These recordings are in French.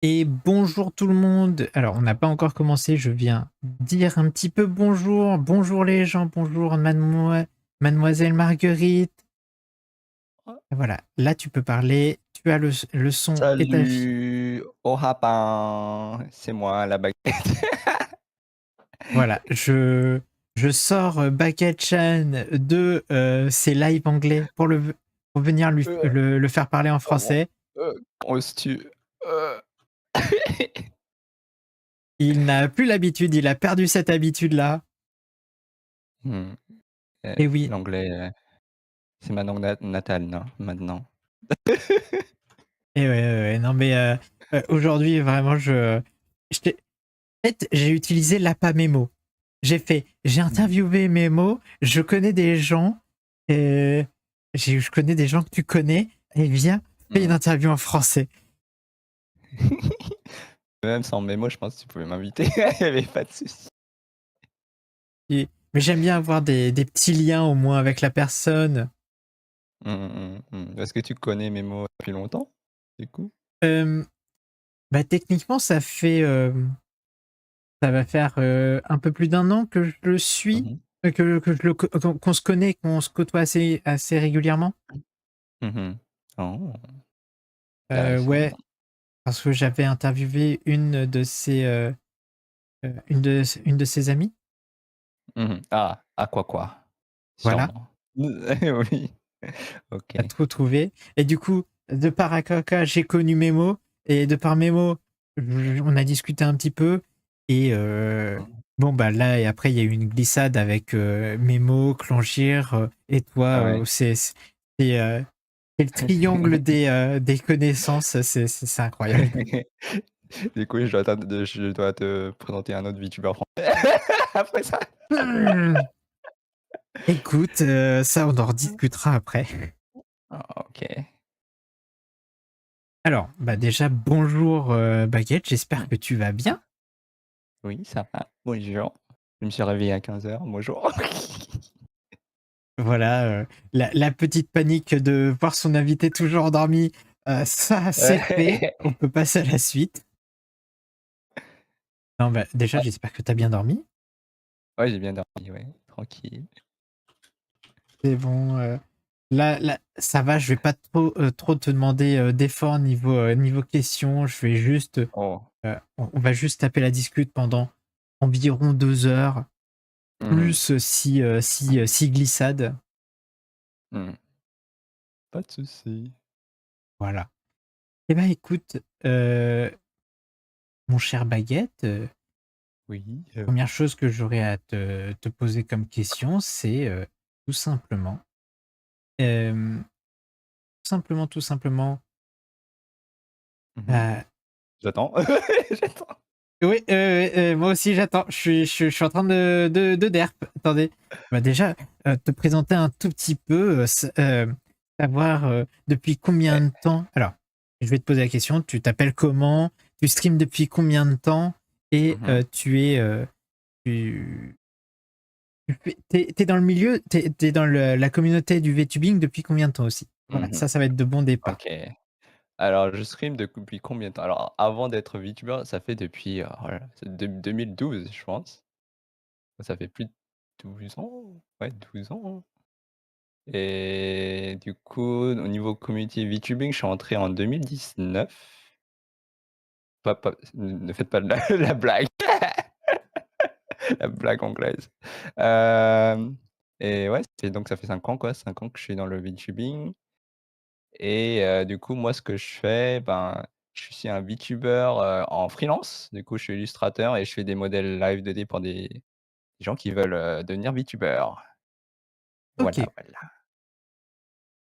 Et bonjour tout le monde. Alors, on n'a pas encore commencé, je viens dire un petit peu bonjour. Bonjour les gens, bonjour mademoiselle Marguerite. Voilà, là tu peux parler, tu as le son est affiché. Salut! Oh rapin! C'est moi la baguette. Voilà, je sors Baguette-chan de ses lives anglais pour venir le faire parler en Comment, français. oses-tu? Heu Il n'a plus l'habitude, il a perdu cette habitude-là. Mmh, Et oui, l'anglais, c'est ma langue natale, non, maintenant. et ouais, ouais, ouais, non mais aujourd'hui vraiment je t'ai en fait, j'ai utilisé l'APA Memo. J'ai Mmh. interviewé Memo, je connais des gens, et je connais des gens que tu connais, et viens, fais une Mmh. interview en français. Même sans mémo, je pense que tu pouvais m'inviter, il y avait pas de souci. Mais j'aime bien avoir des petits liens au moins avec la personne. Est-ce que tu connais Mémo depuis longtemps, du coup? Hem, Bah, techniquement, ça va faire, un peu plus d'un an que je le suis, Mmh. que je le co qu'on se connaît, qu'on se côtoie assez régulièrement. Mmh. Oh, intéressant. Ouais, parce que j'avais interviewé une de ses amies. Ah, à quoi? Voilà, Sûrement. Oui, OK. tu as tout trouvé, et du coup, de par Akaka, j'ai connu Memo, et de par Memo, on a discuté un petit peu, et Mmh. bon, bah, là, et après il y a eu une glissade avec, Memo, Clanchir, et toi, Ah ouais. c'est le triangle des connaissances, c'est incroyable. Du coup, je dois te présenter un autre VTuber français après ça. Mmh. Écoute, ça, on en rediscutera après. Ah OK. Alors, bah, déjà, bonjour, Baguette, j'espère Mmh. que tu vas bien. Oui, ça va. Bonjour. Je me suis réveillé à 15 heures. Bonjour. Voilà, la petite panique de voir son invité toujours endormi, ça, c'est fait. On peut passer à la suite. Non, bah, déjà, Ah, j'espère que tu as bien dormi. ouais, j'ai bien dormi, ouais, tranquille. C'est bon, là, ça va, je vais pas trop te demander, d'efforts niveau questions. Je vais juste, Oh. on va juste taper la discute pendant environ 2 heures, Mmh plus, si glissade. mh. Pas de souci. Voilà. Eh ben, écoute, mon cher Baguette, Oui, 1re chose que j'aurais à te poser comme question, c'est, tout simplement, hem, tout simplement, mmh heu J'attends. J'attends. oui, moi aussi j'attends. Je suis en train de derp. Attendez. Bah, déjà, te présenter un tout petit peu, savoir, depuis combien Ouais. de temps, alors, je vais te poser la question, tu t'appelles comment? Tu streams depuis combien de temps? Et Mmh tu tu es dans le milieu, tu es dans la communauté du VTubing depuis combien de temps aussi? Voilà, Mmh. ça va être de bon départ. OK. Alors, je stream depuis combien de temps? Alors, avant d'être VTuber, ça fait depuis, oh là là, c'est 2012, je pense. Ça fait plus de 12 ans? Ouais, 12 ans, hein. Et du coup, au niveau community VTubing, je suis entré en 2019. Pas ne faites pas de la la blague, la blague anglaise. Hem et ouais, ça fait 5 ans quoi, 5 ans que je suis dans le VTubing et du coup, moi, ce que je fais, ben, je suis un VTuber, en freelance. Du coup, je suis illustrateur et je fais des modèles live 2D pour des gens qui veulent, devenir VTubers. Voilà, OK. voilà.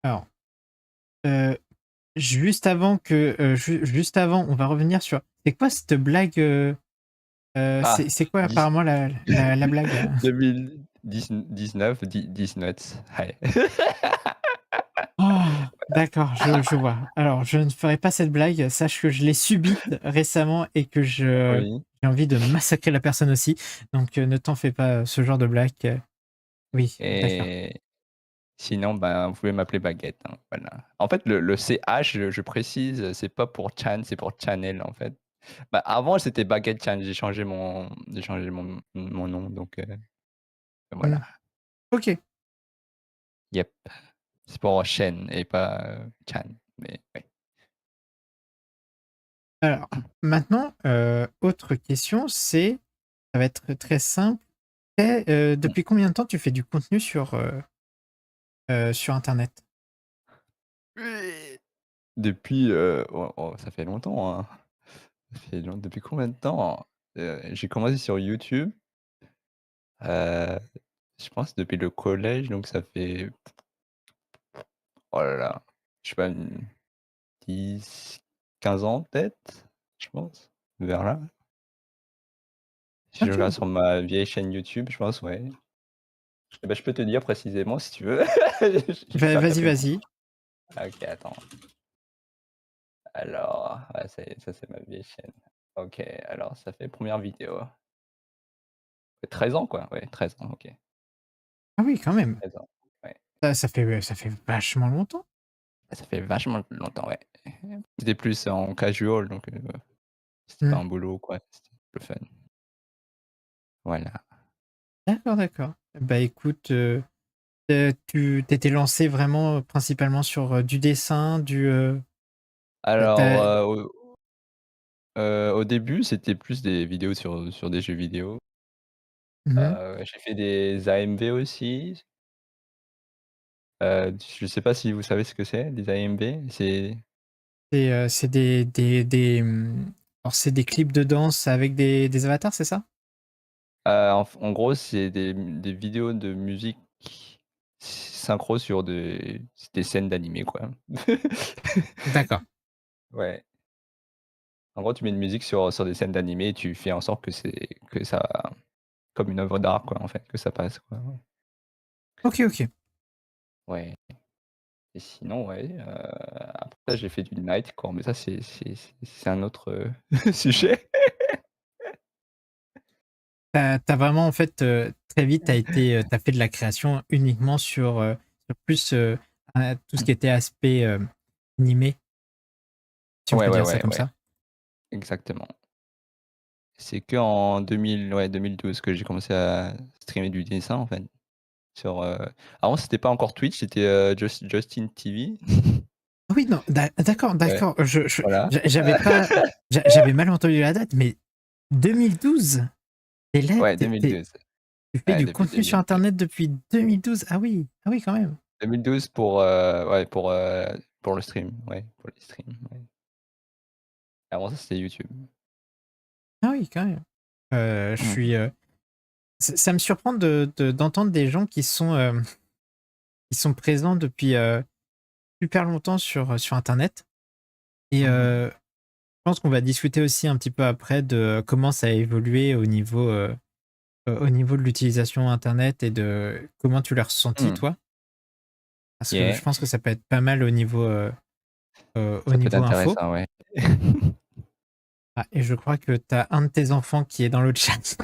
Alors, heu, juste avant, on va revenir sur c'est quoi cette blague, Ah, c'est quoi dix apparemment la blague là? 2019, 10 nuts. Ouais. Oh! D'accord, je vois. Alors, je ne ferai pas cette blague. Sache que je l'ai subite récemment et que Oui. j'ai envie de massacrer la personne aussi. Donc, ne t'en fais pas, ce genre de blague, oui, d'accord. Et Sinon, ben, vous pouvez m'appeler Baguette, hein, voilà. En fait, le CH, je précise, c'est pas pour Chan, c'est pour Channel, en fait. Bah, avant, c'était Baguette Chan, j'ai changé mon nom, donc Mmh. voilà. OK. Yep, c'est pour chaîne et pas, Chan, mais ouais. Alors, maintenant, autre question, ça va être très simple. Mmh. Depuis combien de temps tu fais du contenu sur internet? Depuis, ça fait longtemps, hein. Ça fait long Depuis combien de temps? J'ai commencé sur YouTube, heu, je pense depuis le collège, donc ça fait, oh là là, je sais pas, 10, 15 ans peut-être? Je pense, vers là. Si je OK, regarde OK. sur ma vieille chaîne YouTube, je pense, ouais. Et bah, je peux te dire précisément si tu veux. J'ai pas Vas-y, tapé mon vas-y. OK, attends. Alors, ouais, ça c'est ma vieille chaîne. OK, alors ça fait première vidéo. 13 ans quoi, ouais, 13 ans, OK. Ah oui, quand même. 13 ans, ouais. Ça fait vachement longtemps. Ça fait vachement longtemps, ouais. C'était plus en casual, donc c'était pas Mmh. un boulot quoi, c'était le fun. Voilà. D'accord, d'accord. Bah, écoute, tu t'étais lancé vraiment, principalement sur, du dessin, tu Alors, au début, c'était plus des vidéos sur des jeux vidéo. Mmh. J'ai fait des AMV aussi. Je sais pas si vous savez ce que c'est, des AMV? C'est alors c'est des clips de danse avec des avatars, c'est ça? En gros, c'est des vidéos de musique synchro sur des scènes d'animé, quoi. D'accord. Ouais. En gros, tu mets une musique sur des scènes d'animé et tu fais en sorte que ça comme une œuvre d'art, quoi, en fait, que ça passe, quoi. OK, OK. Ouais et sinon, ouais, après j'ai fait du nightcore, mais ça c'est un autre, sujet. Tu as vraiment en fait, très vite tu as fait de la création uniquement sur plus, tout ce qui était aspect, animé, si on Ouais, peut ouais, dire ça ouais, comme ouais, ça? exactement. C'est qu'en 2012 que j'ai commencé à streamer du dessin, en fait, sur, avant c'était pas encore Twitch, c'était, Justin TV. Ah oui, non, d'accord, Ouais, d'accord, voilà. j'avais pas j'avais mal entendu la date, mais 2012? Et là, Ouais, 2012. tu fais Ouais, du depuis contenu sur 2012. internet depuis 2012? Ah oui, quand même. 2012 ouais, pour le stream, ouais, pour les streams, ouais. Avant ça, c'était YouTube. Ah oui, quand même. Je Mmh mh. suis, ça me surprend d'entendre des gens qui sont présents depuis, super longtemps sur internet et Mmh. je pense qu'on va discuter aussi un petit peu après de comment ça a évolué au niveau de l'utilisation internet et de comment tu l'as ressenti Mmh. toi? Parce que je Yeah, pense que ça peut être pas mal au ça peut être niveau info. intéressant, ouais. Ah et je crois que tu as un de tes enfants qui est dans le chat.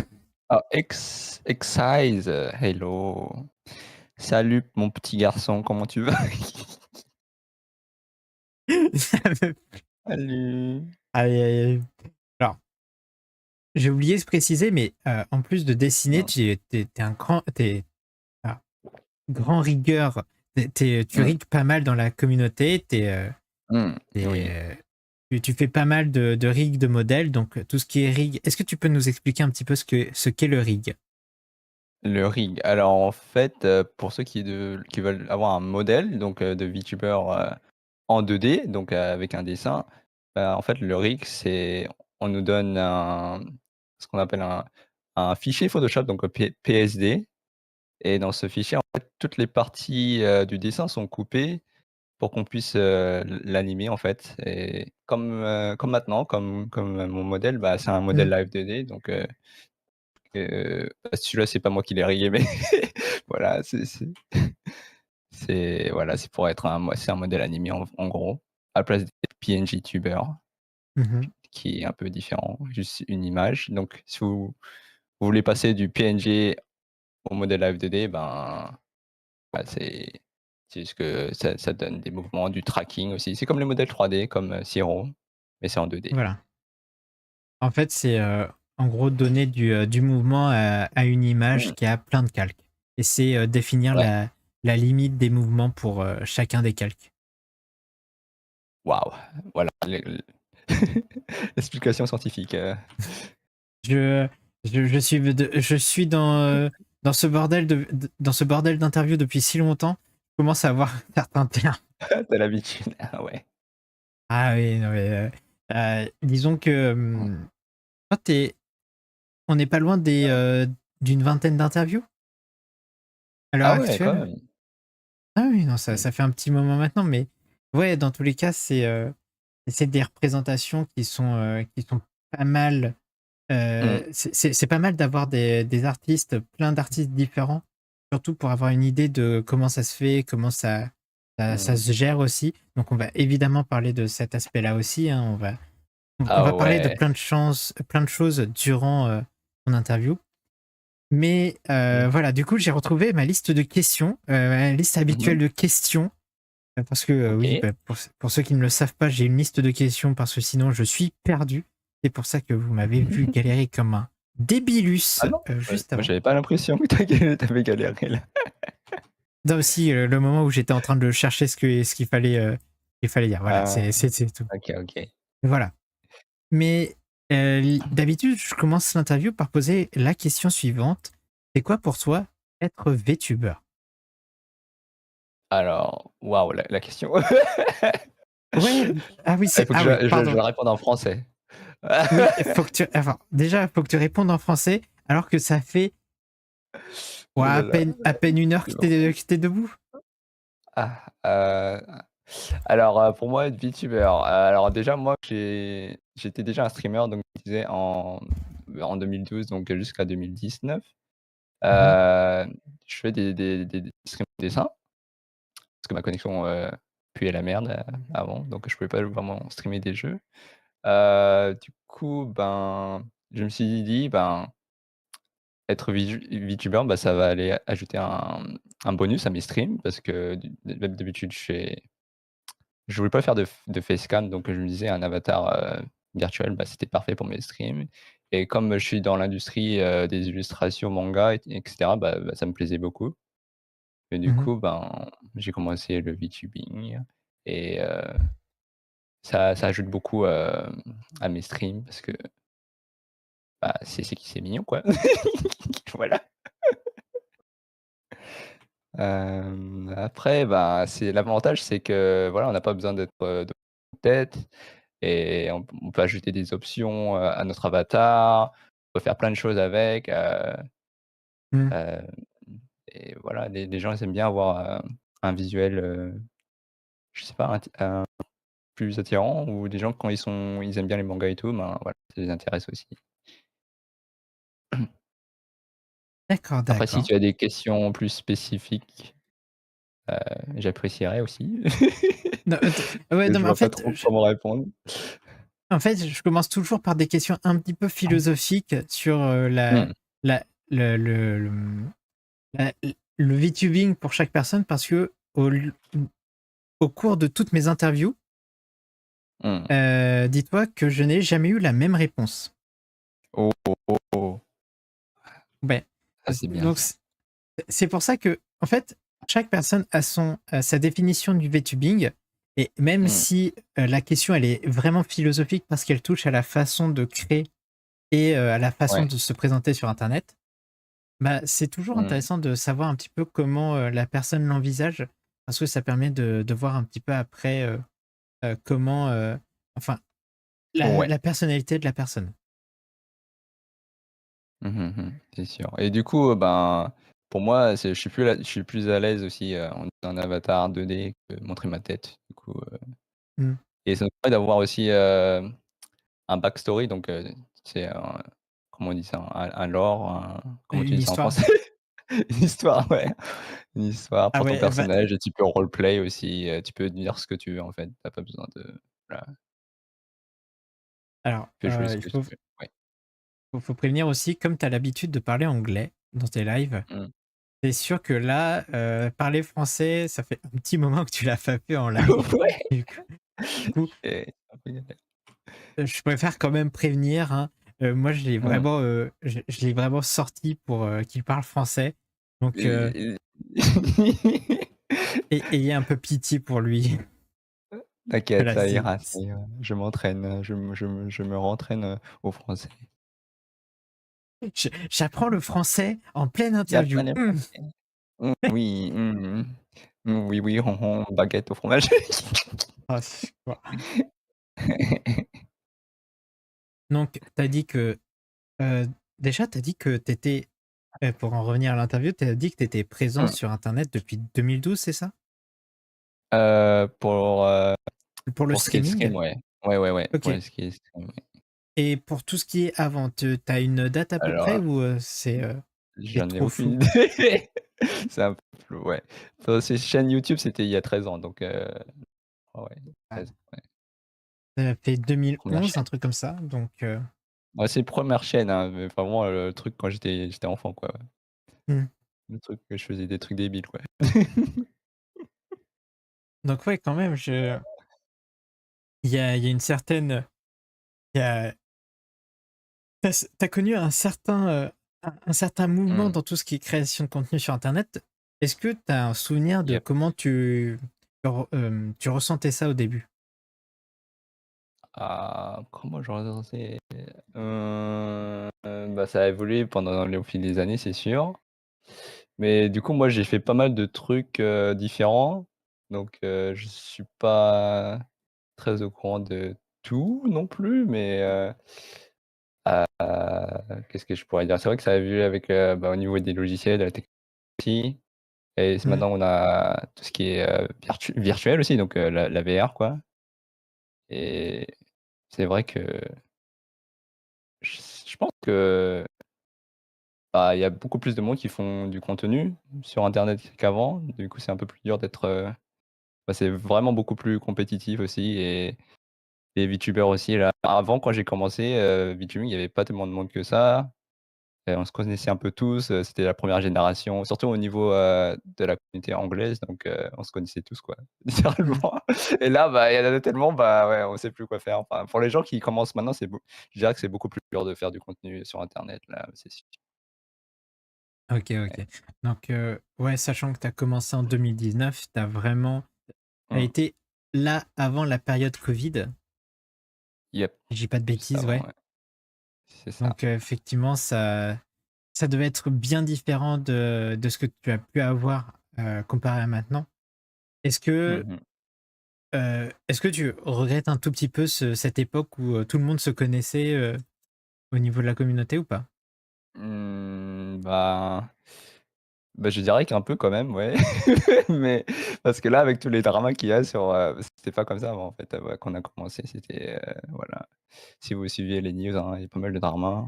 Ah, Excize, hello. Salut mon petit garçon, comment tu vas? Ça me Salut. aïe, aïe, aïe. Alors, j'ai oublié de préciser, mais en plus de dessiner, Non. tu es un grand ah, grand rigueur. Tu Mmh. rigues pas mal dans la communauté, Mmh. Oui. tu fais pas mal de rig de modèles, donc tout ce qui est rig. Est-ce que tu peux nous expliquer un petit peu ce qu'est le rig? Le rig. Alors en fait, pour ceux qui veulent avoir un modèle donc de VTuber, en 2D donc avec un dessin, bah, en fait le rig c'est on nous donne ce qu'on appelle un fichier Photoshop donc PSD et dans ce fichier en fait toutes les parties, du dessin sont coupées pour qu'on puisse, l'animer en fait et comme maintenant comme mon modèle, bah, c'est un modèle Mmh. live 2D donc celui-là, c'est pas moi qui l'ai rayé, mais voilà, voilà, c'est pour être c'est un modèle animé en gros, à la place des PNG tubers, Mmh. qui est un peu différent, juste une image. Donc si vous voulez passer du PNG au modèle Live 2D, ben, bah, C'est juste que ça donne des mouvements, du tracking aussi. C'est comme le modèle 3D, comme, Siro, mais c'est en 2D. Voilà. En fait, c'est, en gros donner du mouvement à une image Mmh, qui a plein de calques et c'est, définir ouais, la limite des mouvements pour, chacun des calques. waouh, voilà l'explication scientifique, Je je suis dans ce bordel dans ce bordel d'interviews depuis si longtemps, je commence à avoir certains termes. tu l'habitude. Ah ouais. Ah oui, non mais, disons que, toi on n'est pas loin d'une vingtaine d'interviews à l'heure Ah ouais, quand actuelle? même. Ah oui, non, Mmh. ça fait un petit moment maintenant, mais ouais, dans tous les cas, c'est des représentations qui sont pas mal, Mmh. c'est pas mal d'avoir des artistes, plein d'artistes différents, surtout pour avoir une idée de comment ça se fait, comment ça Mmh. se gère aussi. Donc on va évidemment parler de cet aspect-là aussi, hein, on Ah va parler de ouais. plein de choses durant, mon interview. Mais Mmh. voilà, du coup, j'ai retrouvé ma liste de questions, ma liste Mmh mh. habituelle de questions, parce que, oui, OK. bah, pour ceux qui ne le savent pas, j'ai une liste de questions parce que sinon je suis perdu. C'est pour ça que vous m'avez vu galérer comme un débilus, Ah non, juste moi avant. j'avais pas l'impression que tu avais galéré là. Là aussi, le moment où j'étais en train de chercher qu'il fallait dire. Voilà, Ah, c'est tout. OK, OK. Voilà. Mais, d'habitude, je commence l'interview par poser la question suivante: «C'est quoi pour toi être VTubeur?» Alors, waouh, la question. Ouais, ah oui, Il c'est faut que ah oui, je pardon. la réponde en français. Oui, faut que tu enfin, déjà, faut que tu répondes en français alors que ça fait, Ouh ouah, là là, à peine 1 heure c'est bon. que tu debout? Ah, alors, pour moi, être VTuber, alors déjà moi j'étais déjà un streamer donc je disais en 2012 donc jusqu'à 2019. Mmh mh. Je fais des streams de dessin parce que ma connexion, puait la merde, avant donc je pouvais pas vraiment streamer des jeux. Du coup, ben, je me suis dit: «Ben, être VTuber, bah, ça va aller ajouter un bonus à mes streams» parce que d'habitude je voulais pas faire de facecam donc je me disais un avatar, virtuel, bah, c'était parfait pour mes streams et comme je suis dans l'industrie, des illustrations manga et cetera, bah, ça me plaisait beaucoup et du Mmh. coup, ben, j'ai commencé le VTubing et ça ajoute beaucoup, à mes streams parce que, bah, c'est mignon, quoi. Voilà. Après, bah, c'est l'avantage, c'est que, voilà, on n'a pas besoin d'être, de tête et on peut ajouter des options, à notre avatar. On peut faire plein de choses avec, Mmh. heu et voilà, les gens, ils aiment bien avoir, un visuel, je sais pas, plus attirant ou des gens quand ils aiment bien les mangas et tout, ben, voilà, ça les intéresse aussi. D'accord, Après si d'accord. tu as des questions plus spécifiques, heu, j'apprécierais aussi. Non, ouais, Mais non, je mais vois pas trop comment répondre. en fait, je commence toujours par des questions un petit peu philosophiques sur, Mmh, la le, la le VTubing pour chaque personne parce que au cours de toutes mes interviews, mmh. dis-toi que je n'ai jamais eu la même réponse. Oh, oh, oh. Ouais, Ça, c'est bien donc ça. c'est pour ça que, en fait, chaque personne a sa définition du VTubing et même Mmh, si, la question elle est vraiment philosophique parce qu'elle touche à la façon de créer et à la façon ouais. de se présenter sur internet, bah, c'est toujours Mmh. intéressant de savoir un petit peu comment, la personne l'envisage parce que ça permet de voir un petit peu après, comment, enfin Ouais. la personnalité de la personne. Mmh mh, mmh. C'est sûr et du coup, ben, pour moi, je suis plus à l'aise aussi, en un avatar 2D que montrer ma tête, du coup, Mmh. et ça me permet d'avoir aussi, un backstory donc c'est un comment on dit ça? Un lore, comment tu Une dis ça en histoire. français? Une histoire, ouais, une histoire Ah pour ton ouais, bah, personnage et tu peux roleplay aussi, tu peux dire ce que tu veux en fait. Tu as pas besoin de voilà, alors, tu peux jouer ce il que tu veux. Ouais. faut prévenir aussi, comme tu as l'habitude de parler anglais dans tes lives, Mmh. c'est sûr que là, parler français, ça fait un petit moment que tu l'as pas fait en live. Ouais, Du coup du coup, et un peu galère. je préfère quand même prévenir, hein. Moi, Mmh. je l'ai vraiment sorti pour, qu'il parle français. Donc, Et ayez un peu pitié pour lui. T'inquiète, Voilà, ça ira. Je m'entraîne, je me rentraîne, au français. j'apprends le français en pleine interview. J'apprenais Mmh. français. Oui, oui, oui, baguette au fromage. Ah, donc tu as dit que, déjà tu as dit que tu étais, pour en revenir à l'interview, tu as dit que tu étais présent Mmh. sur internet depuis 2012, c'est ça? Heu, pour, heu, Pour le pour ce qui est streaming? stream, ouais. Ouais, ouais, ouais, OK. pour ce qui est stream, ouais. Et pour tout ce qui est avant, tu as une date à peu près Alors, ou, c'est j'en ai trop aucune flou? idée. C'est un peu flou, ouais. Enfin, ces chaînes YouTube, c'était il y a 13 ans, donc ouais, Ah, 13, ouais. ça fait 1re 2011, un chaîne. truc comme ça, donc Ouais, c'est première chaîne, hein, mais vraiment, le truc quand j'étais enfant, quoi. mmh. Le truc que je faisais des trucs débiles, quoi. Donc ouais, quand même, il y a une certaine, il y a tu as connu un certain mouvement Mmh. dans tout ce qui est création de contenu sur internet. Est-ce que tu as un souvenir de Yep. comment tu ressentais ça au début? Ah, comment j'aurais dansé? Bah, ça a évolué au fil des années, c'est sûr. Mais du coup, moi, j'ai fait pas mal de trucs, différents. Donc, je suis pas très au courant de tout non plus, mais, qu'est-ce que je pourrais dire? C'est vrai que ça a évolué avec, bah, au niveau des logiciels, de la technologie et Mmh. maintenant on a tout ce qui est, virtuel aussi, donc, la VR, quoi. Et c'est vrai que je pense que, bah, il y a beaucoup plus de monde qui font du contenu sur internet qu'avant. Du coup, c'est un peu plus dur d'être, bah, c'est vraiment beaucoup plus compétitif aussi et les VTubers aussi là. Avant quand j'ai commencé, VTubing, il y avait pas tellement de monde que ça. On se connaissait un peu tous, c'était la première génération, surtout au niveau, de la communauté anglaise, donc on se connaissait tous quoi, Mmh. littéralement. Et là, bah, il y en a tellement, bah, ouais, on sait plus quoi faire. Enfin, pour les gens qui commencent maintenant, je dirais que c'est beaucoup plus dur de faire du contenu sur internet là, c'est sûr. OK, OK. Donc, ouais, sachant que tu as commencé en 2019, tu as Mmh. été là avant la période covid, Yep, si je dis pas de juste bêtises, avant, ouais. ouais, c'est ça. Donc, effectivement, ça devait être bien différent de ce que tu as pu avoir, comparé à maintenant. Est-ce que, Mmh. est-ce que tu regrettes un tout petit peu cette époque où, tout le monde se connaissait, au niveau de la communauté ou pas? Bah, je dirais qu'un peu quand même, ouais. Mais parce que là, avec tous les dramas qu'il y a sur, c'était pas comme ça avant en fait, ouais, quand on a commencé, c'était, voilà. Si vous suiviez les news, hein, il y a pas mal de dramas,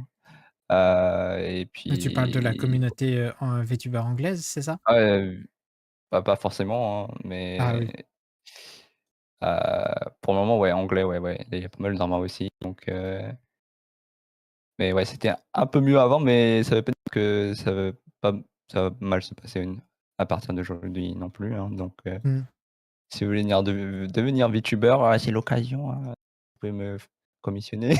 et Tu parles de la puis communauté, en VTuber anglaise, c'est ça? ouais, pas forcément, hein, Ah mais oui. pour le moment, ouais, anglais, ouais, ouais, il y a pas mal de dramas aussi, donc mais ouais, c'était un peu mieux avant, mais ça veut pas dire que pas ça va mal se passer à partir d'aujourd'hui non plus, hein, donc Mmh. si vous voulez devenir VTuber, c'est l'occasion, hein, vous pouvez me commissionner.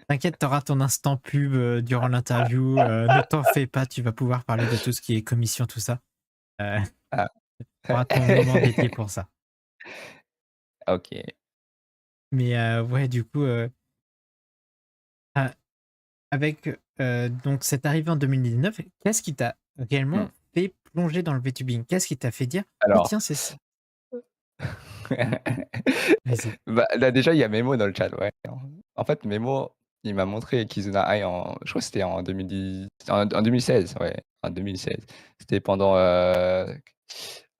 T'inquiète, tu auras ton instant pub, durant l'interview, ne t'en fais pas, tu vas pouvoir parler de tout ce qui est commission, tout ça. Heu, Ah. tu auras ton moment dédié pour ça. OK. Mais, ouais, du coup, a avec, donc cette arrivée en 2019, qu'est-ce qui t'a réellement Mmh. fait plonger dans le VTubing? Qu'est-ce qui t'a fait dire: «Oh Alors tiens, c'est ç» vas-y. bah, là, déjà, il y a Memo dans le chat, ouais. En fait, Memo, il m'a montré Kizuna Eye je crois que c'était en 2016, ouais, en 2016. C'était pendant,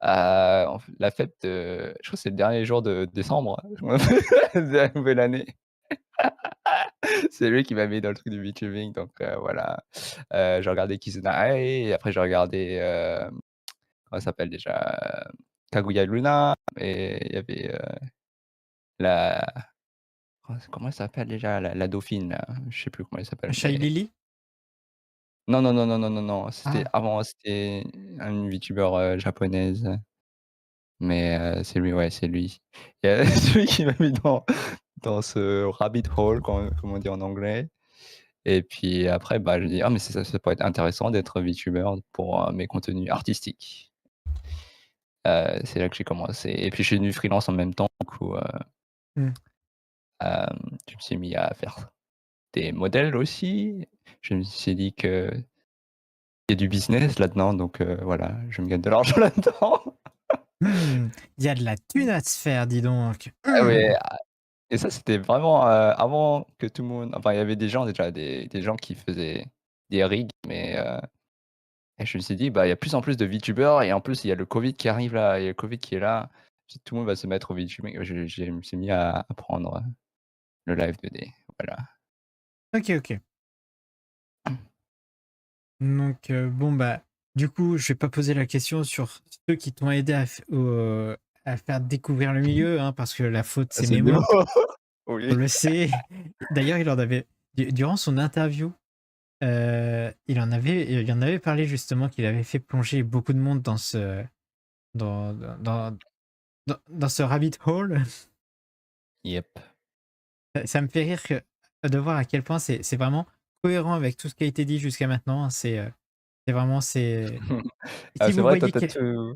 la fête de je crois que c'est le dernier jour de décembre, de la nouvelle année. C'est lui qui m'a mis dans le truc du VTubing, donc voilà. J'ai regardé Kizuna Eye et après j'ai regardé, comment elle s'appelle déjà? Kaguya Luna et il y avait, la comment elle s'appelle déjà? La dauphine là, je sais plus comment elle s'appelle, Shy mais Lily? Non, non, non, non, non, non, non, c'était Ah! avant, c'était une VTuber, japonaise, mais c'est lui, ouais, c'est lui. Il y a celui qui m'a mis dans ce rabbit hole, comme on dit en anglais et puis après, bah, je dis: «Ah mais ça pourrait être intéressant d'être VTuber pour, mes contenus artistiques». C'est là que j'ai commencé et puis je suis devenu freelance en même temps, du coup, Mmh. je me suis mis à faire des modèles aussi. Je me suis dit qu'il y a du business là-dedans, donc voilà, je me gagne de l'argent là-dedans. Mmh, il y a de la thune à se faire, dis donc. Ah Mmh. ouais, et ça, c'était vraiment, avant que tout le monde enfin, il y avait des gens déjà, des gens qui faisaient des rigs, mais et je me suis dit: «Bah, il y a plus en plus de VTubers et en plus, il y a le covid qui arrive là, il y a le covid qui est là. Si tout le monde va se mettre au VTubing». Je me suis mis à apprendre, le live 2D, voilà. OK, OK. Donc, bon, bah, du coup, je vais pas poser la question sur ceux qui t'ont aidé à faire découvrir le milieu, hein, parce que la faute, Ah, c'est c'est Nemo. Mémo, on Oui. le sait. D'ailleurs, il en avait durant son interview, il en avait parlé justement qu'il avait fait plonger beaucoup de monde dans dans dans dans ce rabbit hole. Yep. Ça me fait rire de voir à quel point c'est vraiment cohérent avec tout ce qui a été dit jusqu'à maintenant, hein. C'est vraiment Ah, si c'est vous vrai, toi, voyez quel tu as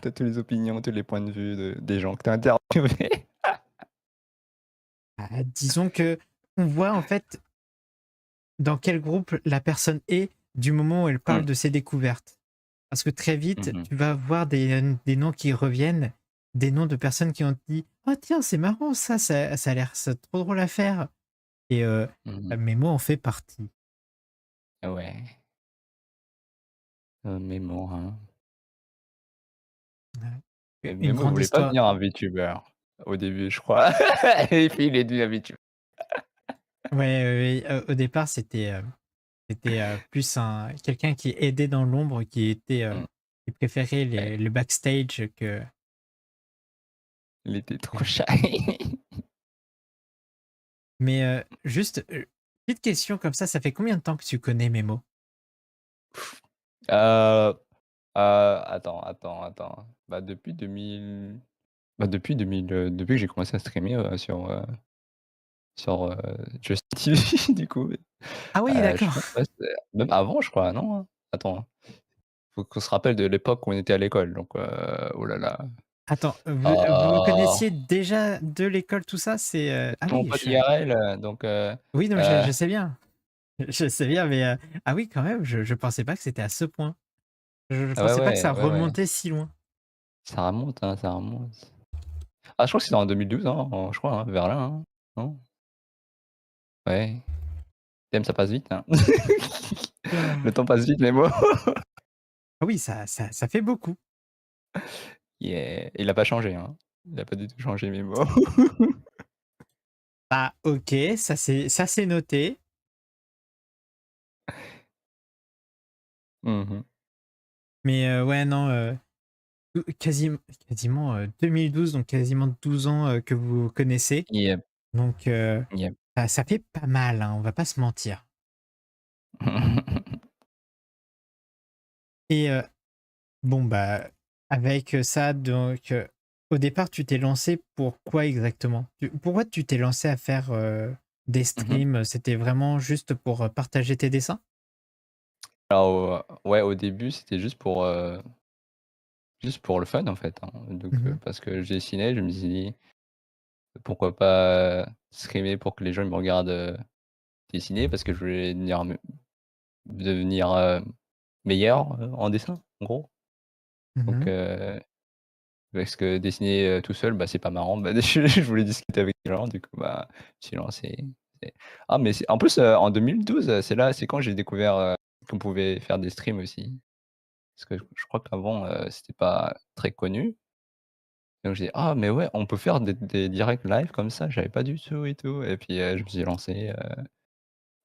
toutes les opinions, tous les points de vue des gens que tu as interviewés. disons que on voit en fait dans quel groupe la personne est du moment où elle parle Mmh. de ses découvertes. Parce que très vite, Mmh mh. tu vas voir des noms qui reviennent, des noms de personnes qui ont dit: «Oh tiens, c'est marrant ça a l'air c'est trop drôle à faire» et Mmh. Mémo en fait partie. Ouais, Mémo, hein. Ouais. Et Une Mémo, il grande voulait pas histoire. devenir un VTuber au début, je crois et puis il est devenu un VTuber. Ouais, ouais, ouais, au départ, c'était, plus un quelqu'un qui aidait dans l'ombre, Mmh, qui préférait ouais, le backstage il était trop que shy. mais juste, petite question comme ça fait combien de temps que tu connais Mémo? Heu attends. Bah, depuis 2000, depuis que j'ai commencé à streamer, sur, Just TV du coup, Ah oui, je d'accord. crois, ouais, c'est même avant je crois, non? Attends, faut qu'on se rappelle de l'époque où on était à l'école donc oh là là. Attends, vous vous Ah! connaissiez déjà de l'école, tout ça? Ah C'est mon oui, pote IRL, donc oui, non, mais heu, je sais bien. Je sais bien, mais ah oui, quand même, je pensais pas que c'était à ce point. Je ouais, pensais pas que ça ouais, remontait si loin. ça remonte, hein, ça remonte. Ah, je crois que c'était en 2012, hein, je crois, hein, vers là, hein, non? Ouais. Damn, ça passe vite, hein. Le temps passe vite, mais bon. Ah oui, ça fait beaucoup. Yeah, il a pas changé, hein. Il a pas du tout changé, mes mots. Ah OK, ça c'est noté. Mmh mh. Mais ouais, non, quasiment, 2012, donc quasiment 12 ans, que vous vous connaissez. Yep, Donc yep. ça fait pas mal, hein, on va pas se mentir. Et bon, bah, avec ça, donc au départ, tu t'es lancé pour quoi exactement? Pourquoi tu t'es lancé à faire, des Mmh mh. streams? C'était vraiment juste pour, partager tes dessins? Alors, ouais, au début, c'était juste pour le fun, en fait, hein, donc Mmh. parce que je dessinais, je me suis dit: «Pourquoi pas streamer pour que les gens ils me regardent, dessiner?» parce que je voulais devenir, meilleur, en dessin, en gros, donc Mmh. parce que dessiner, tout seul, bah, c'est pas marrant. Bah, je voulais discuter avec les gens, du coup, bah, je me suis lancé et ah, mais c'est en plus, en 2012, c'est quand j'ai découvert, qu'on pouvait faire des streams aussi. Parce que je crois qu'avant, c'était pas très connu. Donc j'ai dit: «Ah, mais ouais, on peut faire des directs live comme ça, je savais pas du tout et tout» et puis, je me suis lancé,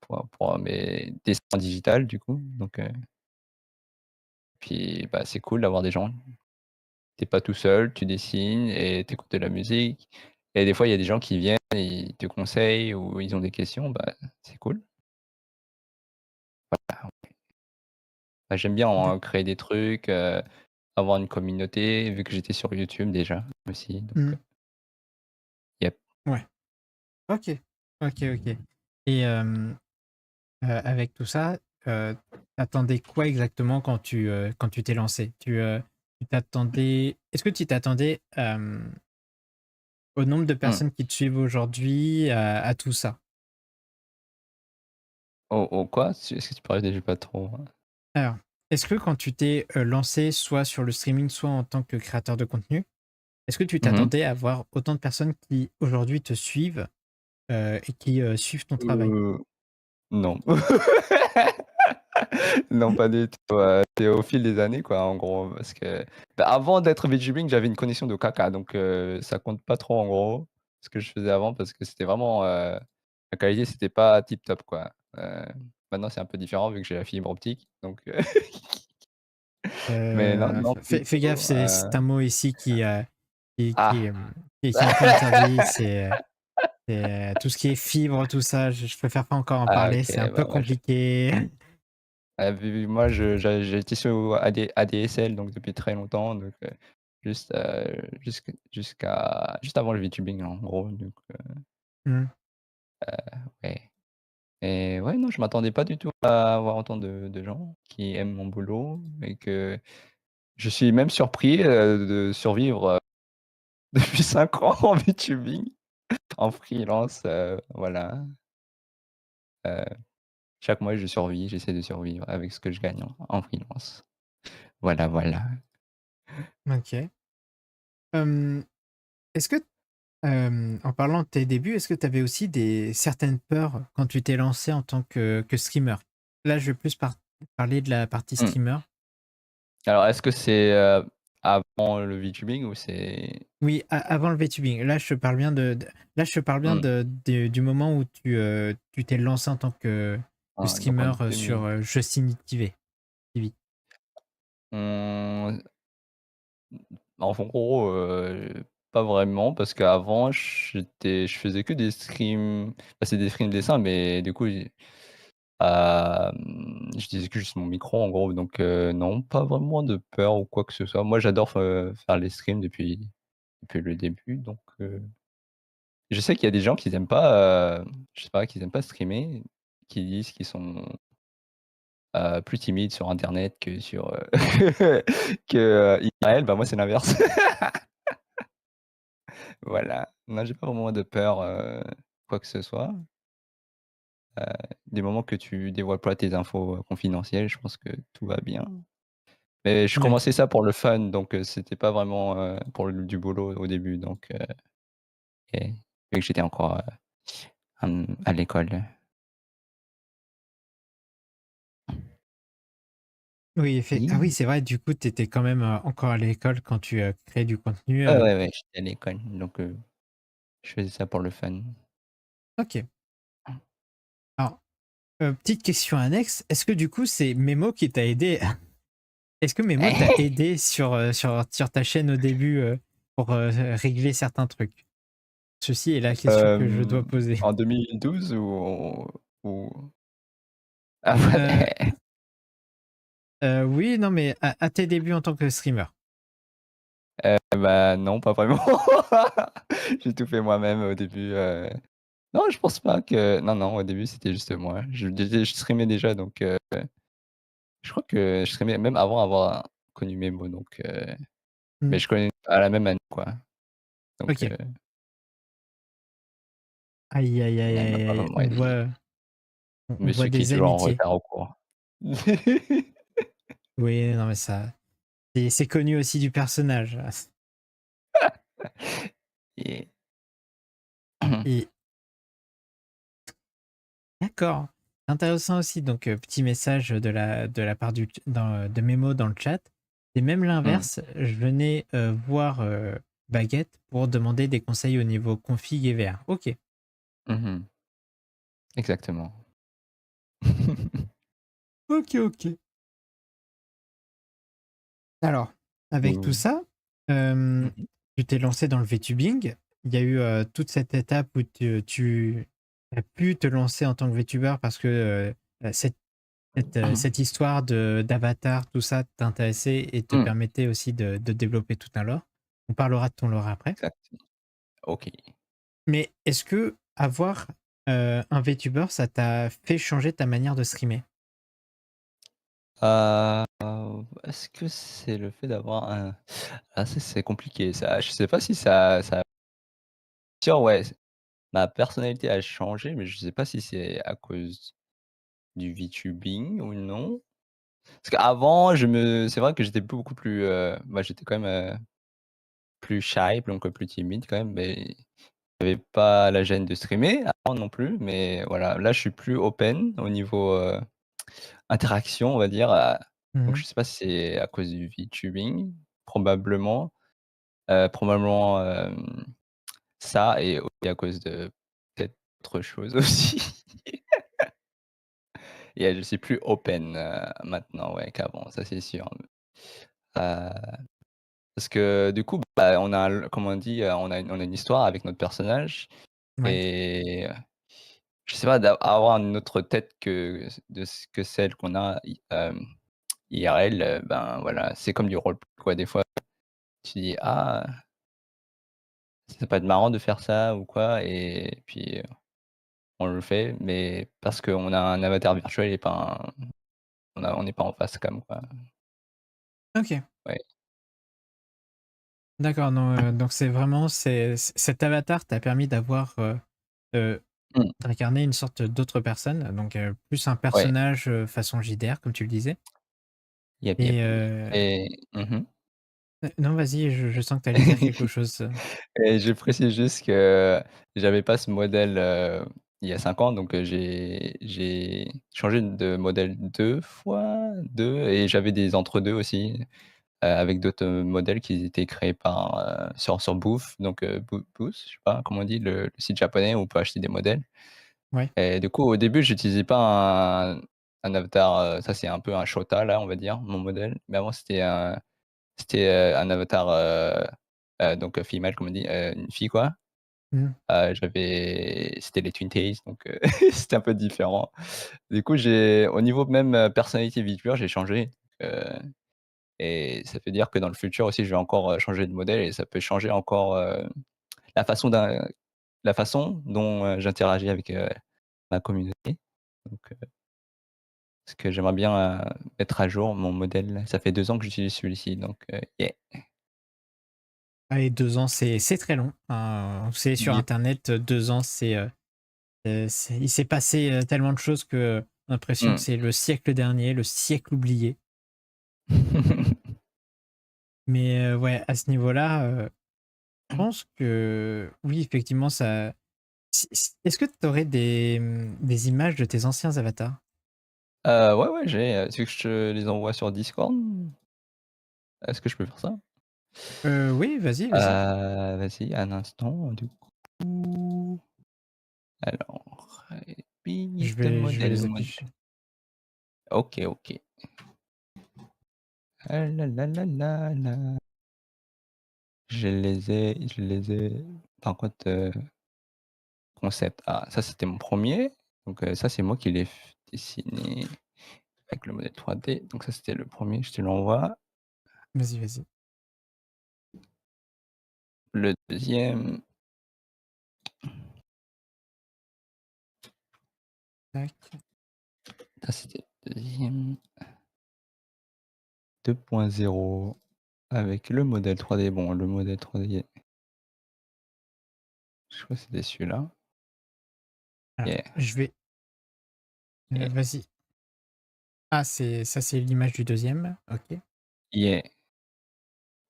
pour mes dessins digital du coup, donc puis, bah, c'est cool d'avoir des gens. Tu es pas tout seul, tu dessines et tu écoutes de la musique et des fois, il y a des gens qui viennent et ils te conseillent ou ils ont des questions, bah, c'est cool. Bah, j'aime bien, D créer des trucs, avoir une communauté, vu que j'étais sur YouTube déjà aussi, donc mmh, yep. ouais. OK. OK, OK et avec tout ça, tu quoi exactement quand tu t'es lancé? Tu t'attendais est-ce que tu t'attendais, au nombre de Mmh. personnes qui te suivent aujourd'hui, à tout ça? Au quoi? Est-ce que tu parlais déjà pas trop, Alors, est-ce que quand tu t'es, lancé soit sur le streaming, soit en tant que créateur de contenu, est-ce que tu Mmh mh. t'attendais à avoir autant de personnes qui aujourd'hui te suivent, et qui, suivent ton travail? Non. Non, pas du tout, c'est au fil des années, quoi, en gros, parce que, bah, avant d'être VTubing, j'avais une connexion de caca, donc ça compte pas trop, en gros, ce que je faisais avant parce que c'était vraiment, la qualité, c'était pas tip top, quoi. Maintenant, c'est un peu différent vu que j'ai la fibre optique, donc mais non, non, pas du Fais gaffe, tout, c'est un mot ici qui, ah! qui est un peu interdit, c'est, tout ce qui est fibre, tout ça, je préfère pas encore en Ah parler, OK, c'est un peu bah, moi je compliqué. vu moi j'ai été sur ADSL donc depuis très longtemps donc juste avant le VTubing en gros donc Mmh, ouais et ouais non je m'attendais pas du tout à avoir autant de gens qui aiment mon boulot et que je suis même surpris, de survivre, depuis 5 ans en VTubing, en freelance, voilà, heu, chaque mois je survis, j'essaie de survivre avec ce que je gagne en freelance. Voilà, voilà. OK. Hem, est-ce que en parlant de tes débuts, est-ce que tu avais aussi des certaines peurs quand tu t'es lancé en tant que streamer? Là, je vais plus parler de la partie Mmh. streamer. Alors est-ce que c'est, avant le VTubing ou c'est Oui, avant le VTubing. Là, je te parle bien là, je te parle bien mmh, du moment où tu t'es lancé en tant que donc en streamer, sur, 2000 Justin TV. mmh, en gros, pas vraiment parce qu'avant je faisais que des streams, bah, c'est des streams dessins mais du coup, j'utilisais que juste mon micro en gros donc non, pas vraiment de peur ou quoi que ce soit. Moi j'adore faire les streams depuis le début donc je sais qu'il y a des gens qui aiment pas, je sais pas, qui aiment pas streamer, qui disent qu'ils sont plus timide sur internet que sur, que, IRL, bah, moi c'est l'inverse. Voilà. Non, j'ai pas vraiment de peur, quoi que ce soit. Du moment que tu dévoiles pas tes infos, confidentielles, je pense que tout va bien. Mais je OK. commençais ça pour le fun, donc c'était pas vraiment, pour du boulot au début, donc et vu que j'étais encore, à l'école. Oui, ah oui, Oui. c'est vrai, du coup, tu étais quand même, encore à l'école quand tu, créais du contenu, Ouais, ouais, ouais, j'étais à l'école, donc je faisais ça pour le fun. OK. Alors, petite question annexe, est-ce que du coup, c'est Memo qui t'a aidé est-ce que Memo t'a aidé sur ta chaîne au début, pour, régler certains trucs? Ceci est la question que je dois poser. En 2012 ou Heu après? oui, non, mais à tes débuts en tant que streamer. Bah, non, pas vraiment. J'ai tout fait moi-même au début, non, je pense pas que non, non, au début, c'était juste moi. Je streamais déjà donc je crois que je streamais même avant avoir connu Memo donc mais Mmh. je connais à la même année, quoi, donc OK. Aïe, aïe, aïe, elle m'a aïe, pas aïe, vraiment aidé. on voit Monsieur qui est des toujours en amitiés. retard au cours. Oui, non, mais ça c'est connu aussi du personnage. Et Et d'accord, intéressant aussi donc petit message de la part de Memo dans le chat. C'est même mmh, l'inverse, je venais, voir, Baguette pour demander des conseils au niveau config et VR. OK. mmh exactement. OK, OK. Alors, avec tout Ou ça, mmh hem, mh. tu t'es lancé dans le VTubing. Il y a eu, toute cette étape où tu as pu te lancer en tant que VTuber parce que, cette cette histoire de d'avatar, tout ça t'intéressait et te Mmh, permettait aussi de développer tout un lore. On parlera de ton lore après. exact. OK. Mais est-ce que avoir, un VTuber, ça t'a fait changer ta manière de streamer? Est-ce que c'est le fait d'avoir un ça c'est compliqué ça. Je sais pas si ça sûr ouais, ma personnalité a changé, mais je sais pas si c'est à cause du VTubing ou non. Parce qu'avant c'est vrai que j'étais beaucoup plus, bah, j'étais quand même, plus shy, donc plus timide quand même, mais j'avais pas la gêne de streamer avant non plus, mais voilà, là je suis plus open au niveau, interaction on va dire, donc Mmh. je sais pas si c'est à cause du VTubing, probablement, probablement, ça et aussi à cause de peut-être autre chose aussi et je suis plus open, maintenant, ouais, qu'avant, ça c'est sûr. Heu, parce que du coup, bah, on a comme on dit, on a une histoire avec notre personnage Ouais. et je sais pas, avoir une autre tête que celle qu'on a IRL, ben, voilà, c'est comme du roleplay quoi. Des fois, tu dis: «Ah, ça peut être marrant de faire ça ou quoi» et puis, on le fait, mais parce qu'on a un avatar virtuel et pas un on n'est pas en face cam, quoi. OK. Ouais. D'accord, non, donc c'est vraiment cet avatar t'a permis d'avoir, heu, Mmh. d'incarner une sorte d'autre personne, donc plus un Ouais. personnage, façon JDR comme tu le disais Yep, et yep et mmh non vas-y, je sens que tu allais dire quelque chose, et je précise juste que j'avais pas ce modèle, il y a 5 ans, donc j'ai changé de modèle 2 fois, 2 et j'avais des entre-deux aussi, avec d'autres, modèles qui étaient créés par, sur Booth, donc Booth, je sais pas comment on dit, le site japonais où on peut acheter des modèles. ouais. Et du coup, au début, j'utilisais pas un avatar, ça c'est un peu un Shota là, on va dire, mon modèle. Mais avant un avatar, donc female comme on dit, une fille quoi. Mmh. C'était les Twin Tails donc c'était un peu différent. Du coup, j'ai au niveau même, personnalité VTuber, j'ai changé, heu et ça veut dire que dans le futur aussi, je vais encore, changer de modèle et ça peut changer encore, la façon d'un la façon dont, j'interagis avec, ma communauté. Donc parce que j'aimerais bien, mettre à jour mon modèle. Ça fait 2 ans que j'utilise celui-ci, donc yeah. Ah et 2 ans, c'est très long, on sait sur Yep. internet, 2 ans, c'est il s'est passé, tellement de choses que, l'impression que Mmh. c'est le siècle dernier, le siècle oublié. Mais ouais, à ce niveau-là, je pense que oui, effectivement, ça est-ce que tu aurais des images de tes anciens avatars? Ouais, ouais, tu veux que je te les envoie sur Discord? Est-ce que je peux faire ça? Oui, vas-y, vas-y. Vas-y, un instant, du coup. Alors, Je bing, vais modèle, les modèle. afficher. OK, OK. Ah là là là là là. Je les ai par contre, concept. Ah, ça c'était mon premier. Donc ça c'est moi qui l'ai dessiné avec le modèle 3D. Donc ça c'était le premier. Je te l'envoie. Vas-y, vas-y. Le deuxième. Tac. Ça c'était le deuxième. 2.0 avec le modèle 3D. Bon, le modèle 3D, je crois que c'était celui-là. Alors, Yeah, je vais yeah, vas-y. Ah, c'est l'image du deuxième. OK. yeah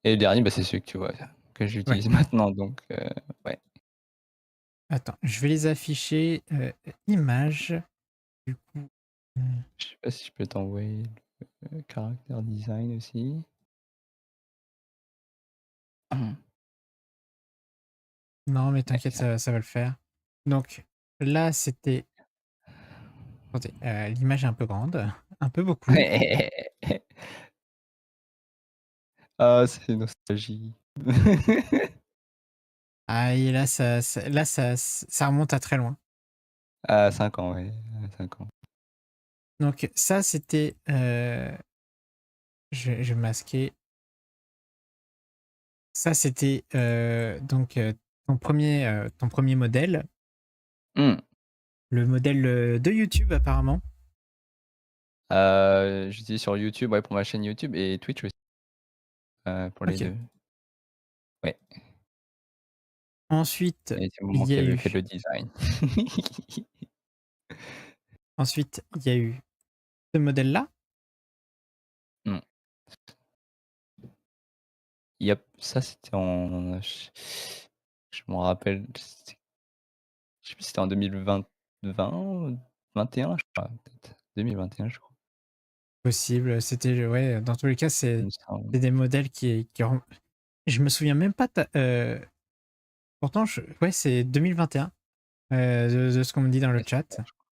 et le dernier, bah, c'est celui que tu vois, que Ouais. j'utilise maintenant donc ouais. Attends, je vais les afficher, images, du coup, Je sais pas si je peux t'envoyer le character design aussi. non, mais Ouais, t'inquiète, ça va le faire. Donc là, c'était attendez, l'image est un peu grande, un peu beaucoup. Ah, c'est nostalgie. Ah et là, ça remonte à très loin. À 5 ans, ouais, à 5 ans. Donc ça, c'était, je vais masquer. Ça, c'était, donc, ton premier modèle, Mmh. le modèle, de YouTube apparemment. J'utilise sur YouTube, ouais, pour ma chaîne YouTube et Twitch aussi, pour les OK. 2. Ouais Ensuite, et c'est il moi y qui a avais eu fait le design. ensuite, il y a eu ce modèle-là. Mmh. Yep, ça c'était en je m'en rappelle, c'était je sais plus si c'était en 2020, 21 je crois, peut-être 2021 je crois, Possible, c'était, ouais, dans tous les cas, il c'est me semble. des modèles qui rem je me souviens même pas ta pourtant je ouais, c'est 2021, de ce qu'on me dit dans le Ouais, c'est ça, chat. je crois.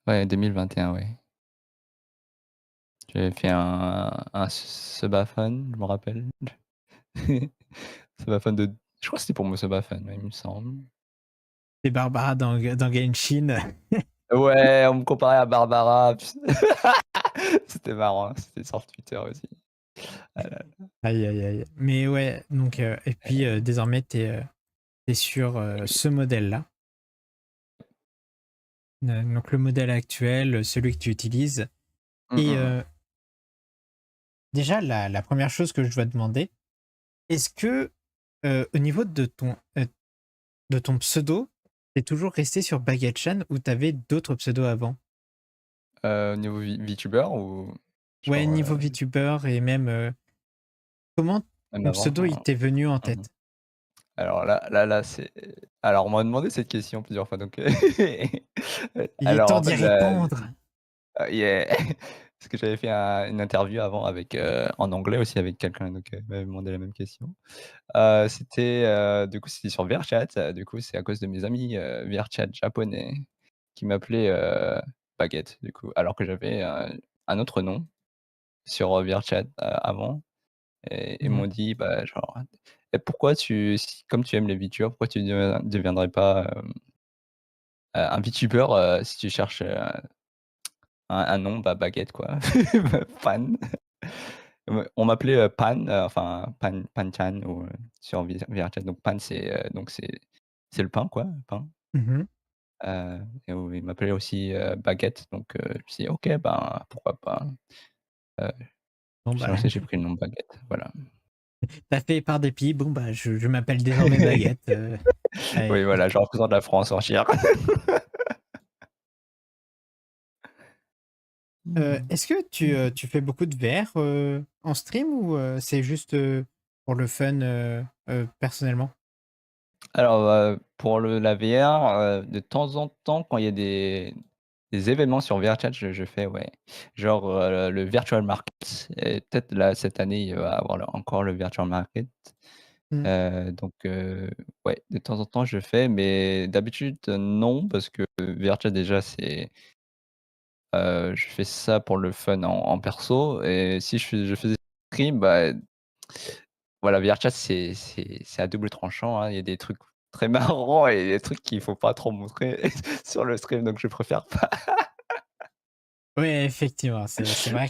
Ouais, 2021, ouais. J'avais fait un subaphone, je me rappelle. Subaphone de je crois que c'était pour mon subaphone, ouais, il me semble. C'est Barbara dans Genshin. Ouais, on me comparait à Barbara, c'était marrant, hein, c'était sur Twitter aussi. Ah là là. Aïe, aïe, aïe. Mais ouais, donc, et puis, désormais, tu es sur, ce modèle-là. Donc le modèle actuel, celui que tu utilises Mmh, et mmh mh. déjà la 1re chose que je dois demander, est-ce que, au niveau de ton pseudo, tu es toujours resté sur Baguette-chan ou tu avais d'autres pseudos avant? Niveau VTuber ou Ouais, genre, niveau VTuber et même, comment même ton avant? pseudo il t'est venu en Mmh. tête? Alors là, c'est alors on m'a demandé cette question plusieurs fois donc Il est alors temps en fait d'y répondre! yeah, parce que j'avais fait une interview avant avec, en anglais aussi avec quelqu'un donc il m'avait demandé la même question. C'était, du coup, c'était sur VRChat, du coup, c'est à cause de mes amis, VRChat japonais qui m'appelaient, Baguette, du coup, alors que j'avais, un autre nom sur, VRChat, avant et ils Mmh. m'ont dit, bah, genre: «Et pourquoi tu si comme tu aimes les VTubers, pourquoi tu deviendrais pas, un VTuber, si tu cherches, un nom, bah, Baguette quoi, Pan». Ouais, on m'appelait, Pan, enfin Pan-chan ou, sur VRChat donc Pan donc c'est le pain quoi, pain, Mmh. et oui, il m'appelait aussi, Baguette donc je me suis dit: «OK, ben, pourquoi pas?» heu, Bon, je me suis bah, lancé, j'ai pris le nom Baguette, voilà. tu fait par dépit. Bon, bah, je m'appelle désormais Baguette, Oui, allez. voilà, je représente la France entière. Est-ce que tu fais beaucoup de VR, en stream ou, c'est juste, pour le fun, personnellement? Alors, pour la VR, de temps en temps, quand il y a des événements sur VRChat, je fais, ouais. Genre, le Virtual Market et peut-être là, cette année, il va y avoir encore le Virtual Market. Mmh. Donc ouais, de temps en temps, je fais, mais d'habitude, non, parce que VRChat déjà, je fais ça pour le fun en perso et si je faisais stream, bah, voilà, VRChat, c'est à double tranchant, hein. Il y a des trucs très marrants et des trucs qu'il faut pas trop montrer sur le stream, donc je préfère pas. Ouais, effectivement,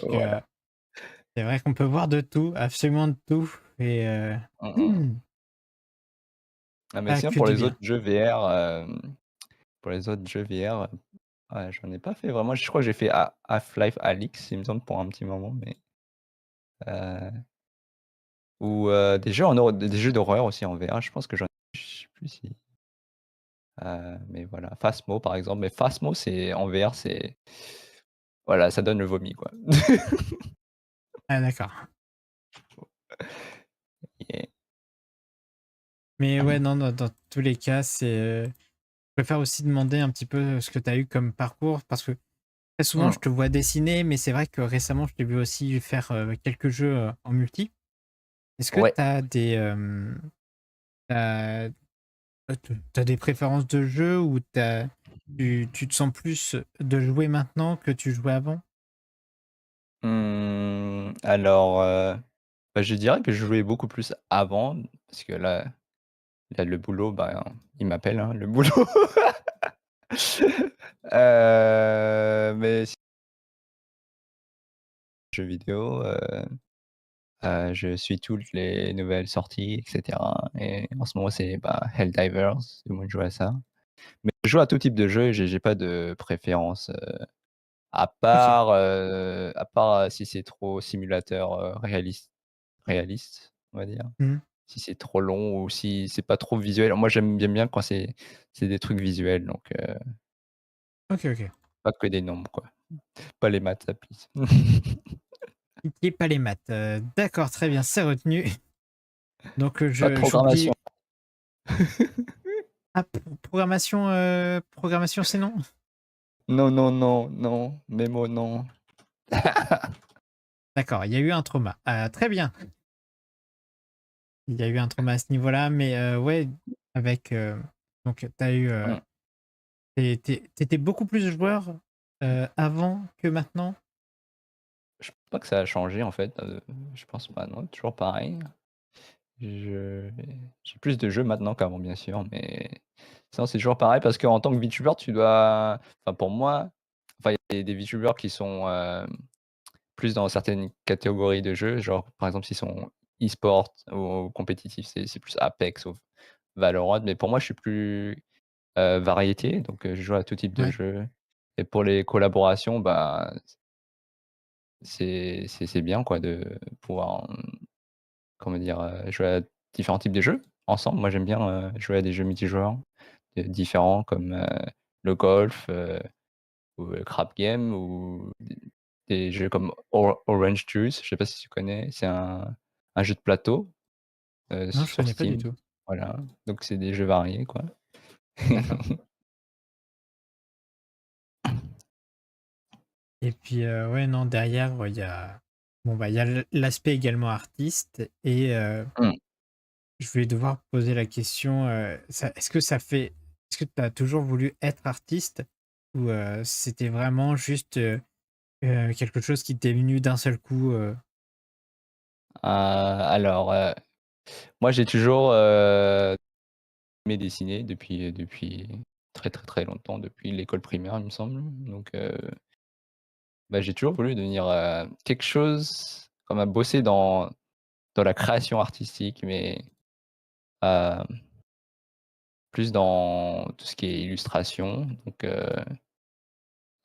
Voilà. c'est vrai qu'on peut voir de tout, absolument de tout et Mmh mh. Ah mais pas sinon que pour du les bien. autres jeux VR, pour les autres jeux VR, ouais, j'en ai pas fait vraiment. Je crois que j'ai fait Half-Life Alyx, il me semble, pour un petit moment, mais heu, ou des jeux en horreur des jeux d'horreur aussi en VR, je pense que j'en ai je sais plus si, mais voilà. Phasmo par exemple, mais Phasmo c'est en VR, c'est voilà, ça donne le vomi, quoi. Ah d'accord. Yeah. Mais ouais, non, dans tous les cas, je préfère aussi demander un petit peu ce que tu as eu comme parcours parce que très souvent, Mmh. je te vois dessiner, mais c'est vrai que récemment, je t'ai vu aussi faire, quelques jeux, en multi. Est-ce que Ouais. tu as des, tu des préférences de jeu ou tu te sens plus de jouer maintenant que tu jouais avant? Alors, bah, je dirais que je jouais beaucoup plus avant, parce que là le boulot, ben, il m'appelle, hein, le boulot. Mais jeux vidéo, je suis toutes les nouvelles sorties et cetera et en ce moment, c'est, bah, Helldivers, tout le monde joue à ça. Mais je joue à tout type de jeu et j'ai pas de préférence, OK. à part, si c'est trop simulateur, réaliste, on va dire. Mmh. Si c'est trop long ou si c'est pas trop visuel. Moi, j'aime bien quand c'est des trucs visuels, donc OK, OK. pas que des nombres, quoi. Pas les maths, ça pisse. Pitié pas les maths, d'accord, très bien, c'est retenu. Donc, Pas de je programmation. j'oublie ah programmation, programmation c'est non? Non, non, non, non, mes mots, non. D'accord, il y a eu un trauma. Très bien. Il y a eu un trauma à ce niveau-là, mais ouais, avec, donc tu as eu, Mmh. tu étais beaucoup plus joueur, avant que maintenant? Je pense pas que ça a changé, en fait, je pense pas, non, toujours pareil. Je j'ai plus de jeux maintenant qu'avant, bien sûr, mais sinon, c'est toujours pareil parce qu'en tant que VTuber, tu dois enfin, pour moi, enfin, il y a des VTubers qui sont, plus dans certaines catégories de jeux, genre, par exemple, s'ils sont e-sport ou compétitifs, c'est plus Apex ou Valorant, mais pour moi, je suis plus, variété, donc je joue à tout type de Ouais. jeux et pour les collaborations, bah, c'est bien, quoi, de pouvoir, comment dire? Jouer à différents types de jeux ensemble. Moi, j'aime bien, jouer à des jeux multijoueurs, différents comme, le golf, ou le crab game ou des jeux comme Orange Juice, je sais pas si tu connais? C'est un jeu de plateau, Non, je sur connais pas du Steam. tout. Voilà, donc c'est des jeux variés, quoi. D'accord. Et puis, ouais, non, derrière, il y a bon, bah, il y a l'aspect également artiste et Mmh. je vais devoir poser la question, ça est-ce que tu as toujours voulu être artiste ou c'était vraiment juste, quelque chose qui t'est venu d'un seul coup, Alors, moi j'ai toujours, aimé dessiner depuis très, très, très longtemps, depuis l'école primaire, il me semble, donc bah, j'ai toujours voulu devenir, quelque chose comme à bosser dans la création artistique, mais, hem, plus dans tout ce qui est illustration, donc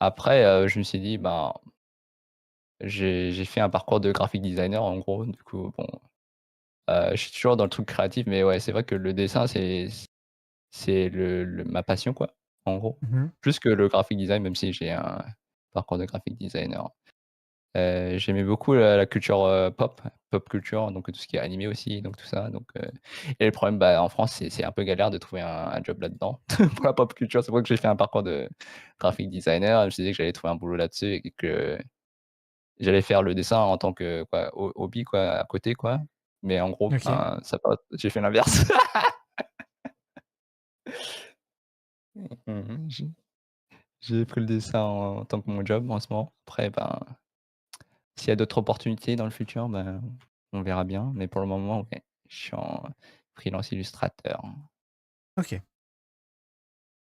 après, je me suis dit: «Ben, j'ai fait un parcours de graphic designer en gros, du coup bon, je suis toujours dans le truc créatif, mais ouais, c'est vrai que le dessin c'est le ma passion quoi, en gros. mmh Plus que le graphic design, même si j'ai un parcours de graphic designer. J'aimais beaucoup la culture, pop culture, donc tout ce qui est animé aussi, donc tout ça, donc et le problème, bah, en France, c'est un peu galère de trouver un job là-dedans pour la pop culture. C'est pour ça que j'ai fait un parcours de graphic designer. Je me suis dit que j'allais trouver un boulot là-dessus et que j'allais faire le dessin en tant que quoi, hobby quoi, à côté quoi. Mais en gros, OK, ben, ça a pas j'ai fait l'inverse. Mmh j'ai pris le dessin en tant que mon job en ce moment. Après, ben, s'il y a d'autres opportunités dans le futur, ben, on verra bien. Mais pour le moment, ouais, je suis en freelance illustrateur. OK.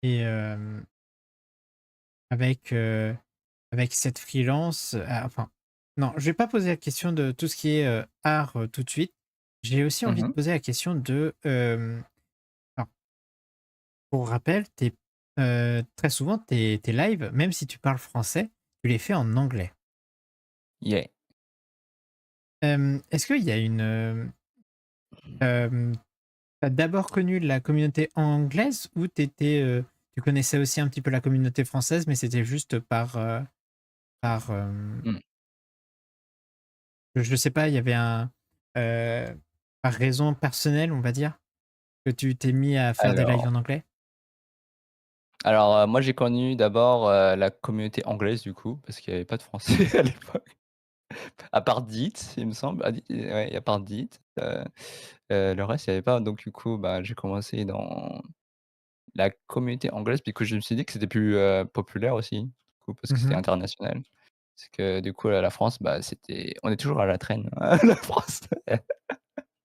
Et avec, avec cette freelance, enfin, non, je vais pas poser la question de tout ce qui est, art, tout de suite. J'ai aussi envie de Mmh. poser la question de, alors, pour rappel, très souvent tes lives, même si tu parles français, tu les fais en anglais. Yeah. Est-ce qu'il y a une, tu d'abord connu la communauté anglaise ou tu connaissais aussi un petit peu la communauté française, mais c'était juste par, Mmh. je sais pas, il y avait heu, par raison personnelle, on va dire, que tu t'es mis à faire des lives Alors en anglais? moi, j'ai connu d'abord, la communauté anglaise du coup, parce qu'il y avait pas de français à l'époque. À part Deet, il me semble. Ah Deet, ouais, et à part Deet, le reste, il y avait pas. Donc du coup, bah, j'ai commencé dans la communauté anglaise, puis que je me suis dit que c'était plus, populaire aussi, du coup, parce que c'était Mmh. international. Parce que du coup, la France, bah, c'était on est toujours à la traîne, la France.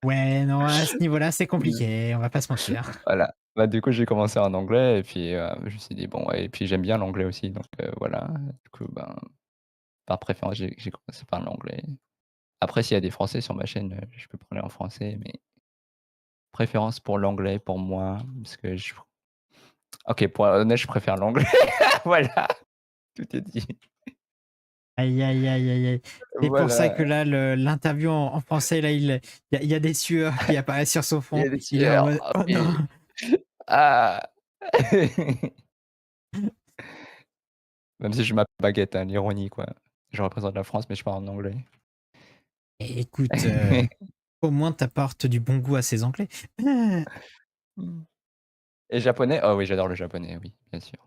Ouais, non, à ce niveau-là, c'est compliqué, on va pas se mentir. Voilà. Bah, du coup, j'ai commencé en anglais et puis, je me suis dit: «Bon» ouais et puis j'aime bien l'anglais aussi donc voilà. Du coup, ben, par préférence, j'ai commencé par l'anglais. Après, s'il y a des Français sur ma chaîne, je peux parler en français, mais préférence pour l'anglais pour moi, parce que je OK, pour être honnête, je préfère l'anglais. Voilà, tout est dit. Aïe, aïe, aïe, aïe, aïe. C'est pour ça que Voilà, là, l'interview en français, là, il y a des sueurs qui apparaissent sur son il y fond. a des Il est en sueurs. mode: Ah «Oh non!» oui. Ah! Même si je m'appelle Baguette, hein, l'ironie, quoi. Je représente la France, mais je parle en anglais. Et écoute, au moins tu apportes du bon goût à ces Anglais. Mmh. Et japonais? Oh oui, j'adore le japonais, oui, bien sûr.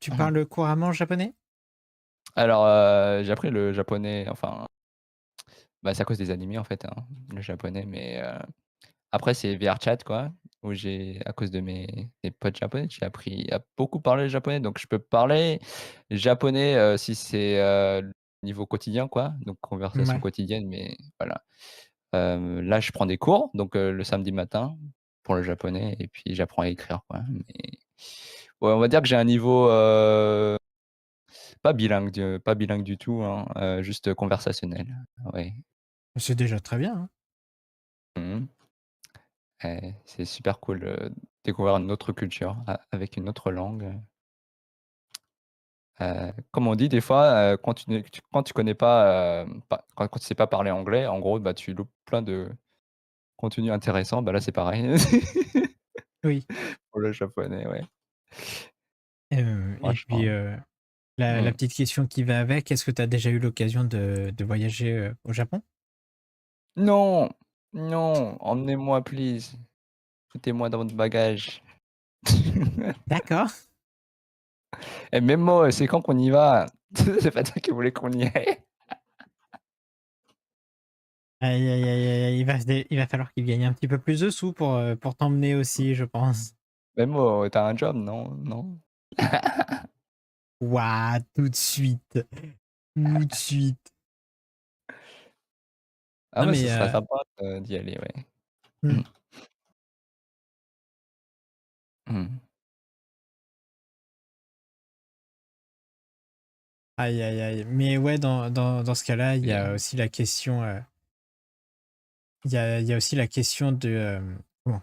Tu parles couramment japonais? Alors, j'ai appris le japonais, enfin, bah, c'est à cause des animés, en fait, hein, le japonais, mais après c'est VRChat, quoi, où j'ai à cause de mes potes japonais, j'ai appris à beaucoup parler japonais, donc je peux parler japonais, si c'est, niveau quotidien, quoi, donc conversation Ouais. quotidienne, mais voilà. Là, je prends des cours, donc le samedi matin pour le japonais et puis j'apprends à écrire, quoi, mais ouais, on va dire que j'ai un niveau, pas bilingue du tout, hein, juste conversationnel. Ouais. C'est déjà très bien, hein. Mmh. C'est super cool, découvrir une autre culture avec une autre langue. Comme on dit des fois, quand tu connais pas, quand tu sais pas parler anglais, en gros, bah, tu loupes plein de contenus intéressants. Bah, là, c'est pareil Oui. pour le japonais, ouais, Et puis, franchement. la Mmh. petite question qui va avec, est-ce que tu as déjà eu l'occasion de voyager, au Japon? Non! Non! Emmenez-moi please. Mettez-moi dans votre bagage. D'accord. Et même moi, c'est quand qu'on y va? C'est pas toi qui voulais qu'on y aille? Aïe, aïe, aïe, aïe, aïe, il va falloir qu'il gagne un petit peu plus de sous pour t'emmener aussi, je pense. Même moi, tu as un job, non? Non? Waouh, tout de suite, tout de suite. Ah Non ouais, mais, ce serait sympa, d'y aller, ouais. mmh, Mmh. Mmh. aïe, aïe, aïe. Mais ouais, dans ce cas-là, il y a Et aussi la question, il y a aussi la question de, comment?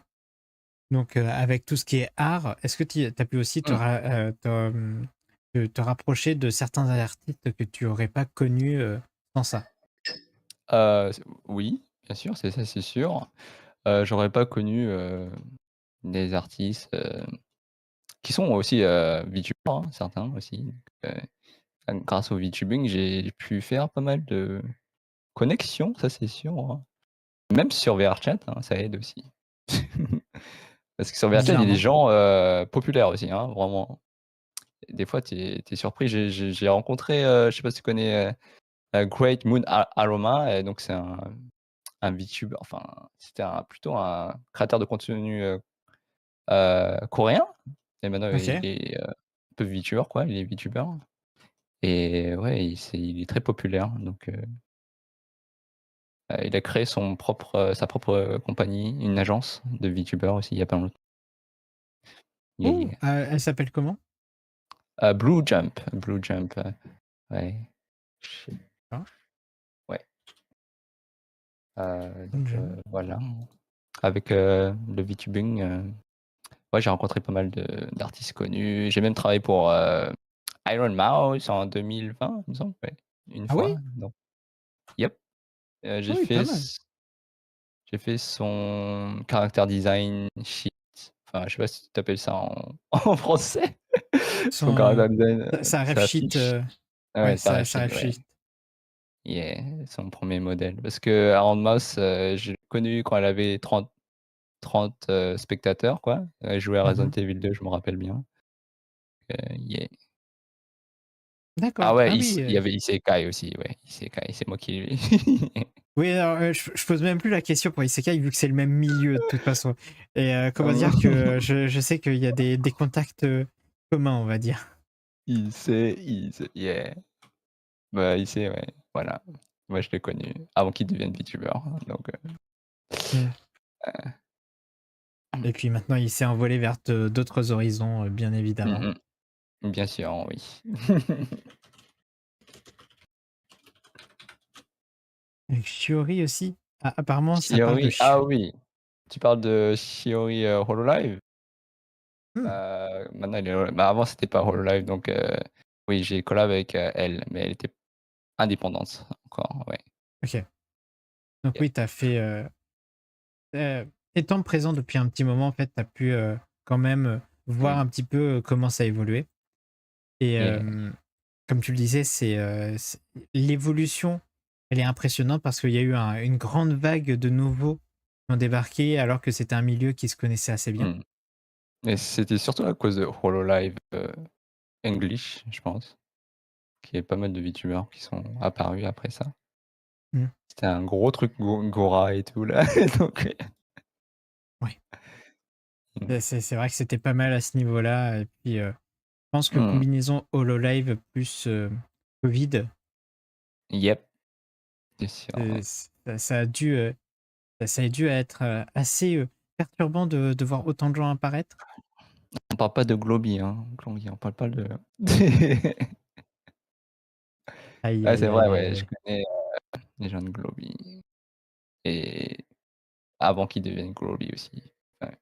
Donc, avec tout ce qui est art, est-ce que tu as pu aussi mmh. te rapprocher de certains artistes que tu aurais pas connus, sans ça? C Oui, bien sûr, c'est ça, c'est sûr. J'aurais pas connu, des artistes, qui sont aussi, VTubers, hein, certains aussi. Heu, Grâce au VTubing, j'ai pu faire pas mal de connexions, ça c'est sûr, hein. Même sur VRChat, hein, ça aide aussi. Parce que sur VRChat, il y a des Bizarrement. gens, populaires aussi, hein, vraiment. Des fois, tu es surpris. J'ai rencontré, je sais pas si tu connais, Great Moon Aroma, et donc c'est un VTuber, enfin, c'était plutôt un créateur de contenu, coréen, et maintenant il OK. est, un peu VTuber, quoi, il est VTuber, et ouais, il est très populaire, donc il a créé sa propre, compagnie, une agence de VTubers aussi, il y a pas longtemps. Yeah, Oh! yeah. Elle s'appelle comment? Blue Jump, ouais. Je Ah, Ouais, donc j'aime. voilà. Avec, le VTubing, ouais, j'ai rencontré pas mal d'artistes connus. J'ai même travaillé pour, Iron Mouse en 2020, il me semble, ouais, une Ah oui? fois, donc yep, Ah oui, pas mal. j'ai fait son character design sheet, enfin, je sais pas si tu appelles ça en en français? Son Son character design, sa ref sa sheet, fiche, ouais, ouais, sa sa ref sa sheet, ref ouais. sheet. Yeah, son premier modèle. Parce que Iron Mouse, je l'ai connue quand elle avait 30 spectateurs, quoi. Elle jouait à Resident Mmh. Evil 2, je me rappelle bien. Yeah. Ah D'accord. ouais, Ah oui, il y avait Isekai aussi, ouais, Isekai, c'est moi qui oui, alors, je pose même plus la question pour Isekai vu que c'est le même milieu de toute façon et comment dire Mmh. que je sais qu'il y a des contacts, communs, on va dire. Yeah. Bah, ouais, voilà. Moi, je l'ai connu avant qu'il devienne youtubeur, donc Mmh. mmh. Et puis maintenant, il s'est envolé vers d'autres horizons, bien évidemment. Mmh mh. Bien sûr, oui. Avec Shiori aussi? Ah, apparemment, ça parle de Shiori, ah Shu oui, tu parles de Shiori, Hololive? mmh, Maintenant il est bah, avant c'était pas Hololive donc oui, j'ai collab avec, elle, mais elle était indépendante encore, ouais. OK. Donc Yep. oui, tu as fait, étant présent depuis un petit moment, en fait, tu as pu, quand même, voir Mmh. un petit peu, comment ça évoluait et Yeah. comme tu le disais, c'est l'évolution, elle est impressionnante parce qu'il y a eu une grande vague de nouveaux qui ont débarqué alors que c'était un milieu qui se connaissait assez bien. Mmh. Mais c'était surtout à cause de Hololive, English, je pense, qu'il y a pas mal de VTubers qui sont apparus après ça. Mmh. C'était un gros truc Gora et tout là, donc Ouais, mmh. c'est vrai que c'était pas mal à ce niveau-là et puis, je pense que Mmh. combinaison HoloLive plus, Covid, Yep, c'est sûr, ouais. ça a dû, ça a dû être, assez, perturbant de voir autant de gens apparaître. On parle pas de Globy, hein, Globy, on parle pas de Aïe, ouais, c'est aïe, vrai, aïe, aïe, ouais, je aïe. connais, les gens de Globy et avant qu'ils deviennent Globy aussi. Ouais.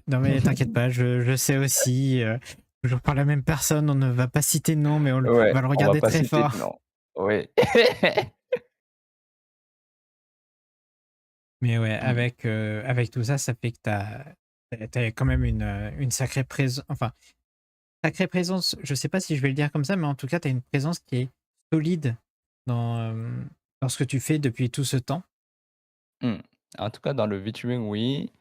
Non mais t'inquiète pas, je sais aussi, toujours par la même personne, on ne va pas citer de nom, mais on Ouais, va le on va regarder pas très citer de fort. nom. Oui. Mais ouais, Mmh. avec tout ça, ça fait que tu as quand même une sacrée présence, enfin, sacrée présence, je sais pas si je vais le dire comme ça, mais en tout cas, tu as une présence qui est solide dans, dans ce que tu fais depuis tout ce temps. Mmh. En tout cas, dans le VTubing, oui.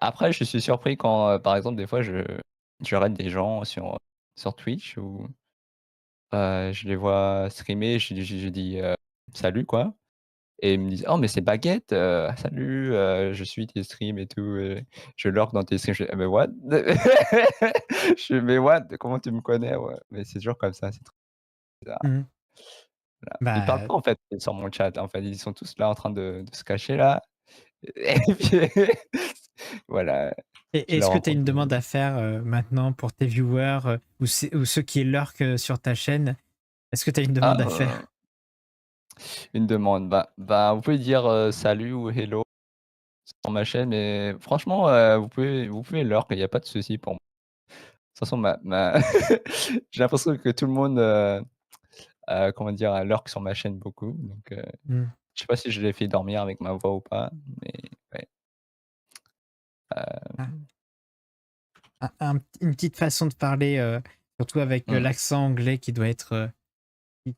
Après, je suis surpris quand, par exemple, des fois, je raid des gens sur Twitch ou je les vois streamer, je dis, «Salut» quoi et ils me disent: «Oh mais c'est Baguette, salut, je suis tes streams et tout, je lurk dans tes streams». Je fais: «Ah mais what?» Je fais: «Mais what? Comment tu me connais?» Ouais, mais c'est toujours comme ça, c'est trop bizarre. Mmh. Voilà. Ils parlent Bah, pas en fait sur mon chat, en fait, ils sont tous là en train de se cacher là et puis voilà, et je les est-ce que tu as rencontre une demande toujours. à faire, maintenant pour tes viewers, ou ceux qui lurk, sur ta chaîne? Est-ce que tu as une demande à Ah, faire? une demande, vous pouvez dire, salut ou hello sur ma chaîne, mais franchement, vous pouvez lurk, il y a pas de souci pour moi. De toute façon, ma j'ai l'impression que tout le monde, comment dire, lurk sur ma chaîne beaucoup, donc Mmh. je sais pas si je les fais dormir avec ma voix ou pas, mais ouais, Ah, une petite façon de parler, surtout avec, mmh, l'accent anglais qui doit être,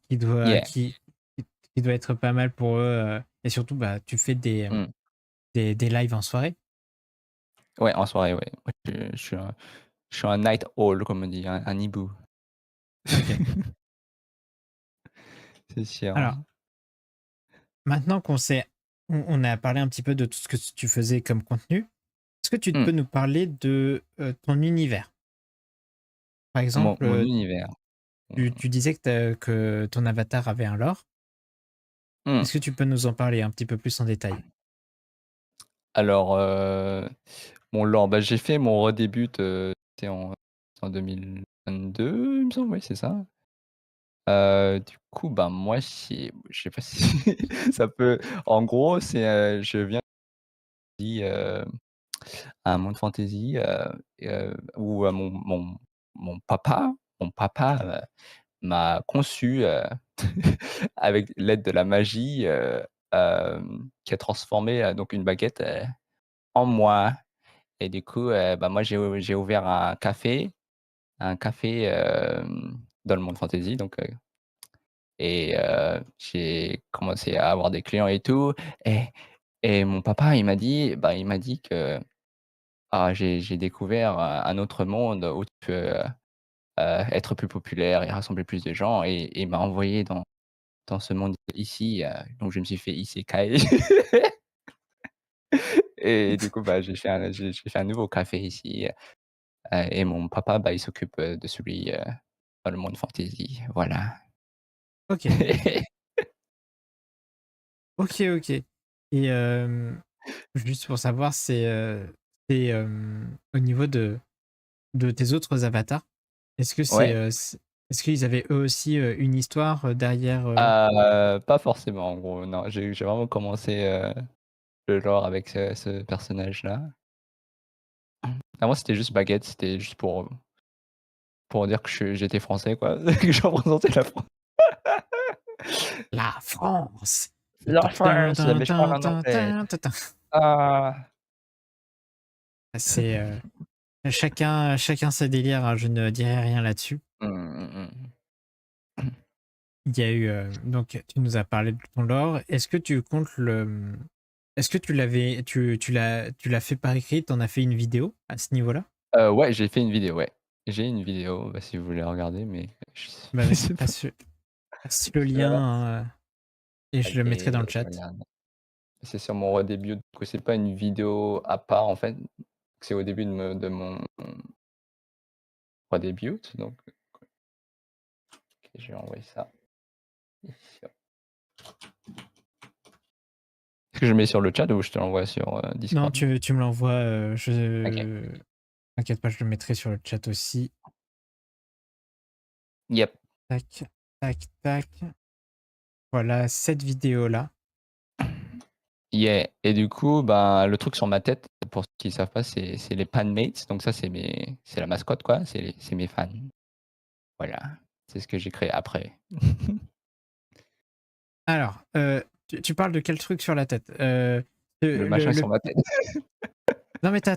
qui doit yeah, qui doit être pas mal pour eux, et surtout, bah, tu fais mmh, des lives en soirée? ouais, en soirée, ouais. Moi, je suis un night owl comme on dit, un hibou. OK. C'est sûr. Alors, maintenant qu'on sait on a parlé un petit peu de tout ce que tu faisais comme contenu, est-ce que tu Mmh, peux nous parler de, ton univers? Par mon exemple, mon univers. Mmh, tu disais que ton avatar avait un lore. mmh. Est-ce que tu peux nous en parler un petit peu plus en détail? Alors, mon lore, bah, j'ai fait mon redébut, c'était en 2022, il me semble, oui, c'est ça. Du coup, bah, moi, je sais pas si ça peut en gros, je viens un monde fantasy, où, mon papa, m'a conçu, avec l'aide de la magie, qui a transformé, donc une baguette, en moi et du coup, bah, moi j'ai ouvert un café, dans le monde fantasy donc et j'ai commencé à avoir des clients et tout et mon papa il m'a dit que: «Ah j'ai découvert, un autre monde où tu peux, être plus populaire et rassembler plus de gens» et il m'a envoyé dans ce monde ici, donc je me suis fait isekai et du coup, bah, j'ai fait un nouveau café ici, et mon papa, bah, il s'occupe, de celui, dans le monde fantasy, voilà. OK. OK, OK. Et juste pour savoir, c'est, au niveau de tes autres avatars, est-ce que c'est, Ouais. Est-ce qu'ils avaient eux aussi, une histoire, derrière, Pas forcément en gros, non. J'ai vraiment commencé, le lore avec ce personnage-là. Ah moi c'était juste Baguette, c'était juste pour dire que j'étais français quoi, que je représentais la France. la France! La France! Mais je parle en anglais. Ah! C'est, chacun ses délires, hein, je ne dirai rien là-dessus. Mmh mh. Il y a eu, donc tu nous as parlé de ton lore. Est-ce que tu comptes est-ce que tu l'as fait par écrit? Tu en as fait une vidéo à ce niveau-là? Ouais, j'ai fait une vidéo, ouais. J'ai une vidéo, bah, si vous voulez regarder, mais Bah, je vas-y, sais pas. passe le lien, Voilà. hein, et je OK, le mettrai dans le je chat. regarde. C'est sur mon début, donc c'est pas une vidéo à part en fait. C'est au début de mon début, donc OK, je vais envoyer ça ici. Est-ce que je mets sur le chat ou je te l'envoie sur, Non, Discord? tu me l'envoies, OK. t'inquiète pas, je le mettrai sur le chat aussi. Yep. Tac, tac, tac. Voilà cette vidéo-là. Yeah et du coup, ben, le truc sur ma tête, pour ceux qui savent pas, c'est les panmates, donc ça c'est la mascotte quoi, c'est mes fans. Voilà, c'est ce que j'ai créé après. Alors, tu parles de quel truc sur la tête? Le Le machin sur ma tête. non mais tu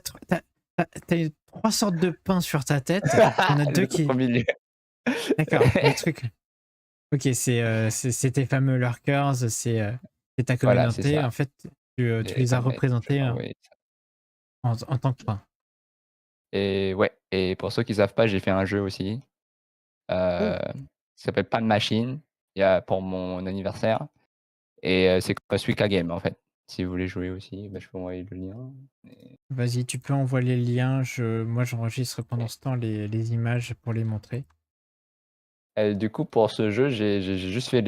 eu 3 sortes de pains sur ta tête. Il y en a 2 Le truc au qui milieu. d'accord, le truc OK, c'est tes fameux lurkers, c'est ta Voilà, c'est communauté. ça, En fait, tu les les as panmates, je représentés vais envoyer ça en tant que pain. et ouais et pour ceux qui savent pas, j'ai fait un jeu aussi, Oh! qui s'appelle Pan Machine, il y a pour mon anniversaire et c'est comme Suika Game en fait. Si vous voulez jouer aussi, bah, je peux envoyer le lien et Vas-y, tu peux envoyer le lien. Moi, j'enregistre pendant OK. ce temps les images pour les montrer. Et du coup, pour ce jeu, j'ai juste fait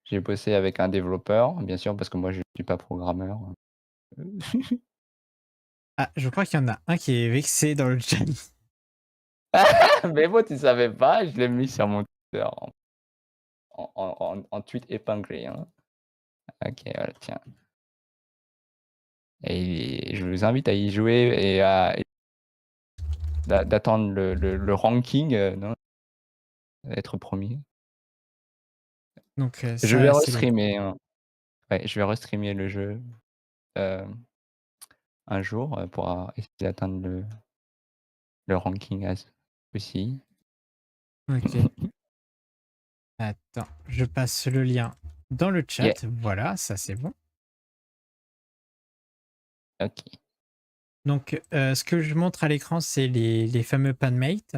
j'ai bossé avec un développeur, bien sûr, parce que moi je suis pas programmeur. Ah, je crois qu'il y en a un qui est vexé dans le chat. Mais bon, tu savais pas, je l'ai mis sur mon Twitter en tweet épinglé, hein. OK, voilà, tiens et je vous invite à y jouer et à d'attendre le ranking, non, être premier. Donc, Je vais ça, c'est le restreamer, hein. Ouais, je vais restreamer le jeu, hem, un jour, pour essayer d'atteindre le ranking as aussi. OK. Attends, je passe le lien dans le Yeah, chat. Voilà, ça c'est bon. OK, Donc, ce que je montre à l'écran, c'est les fameux panmates,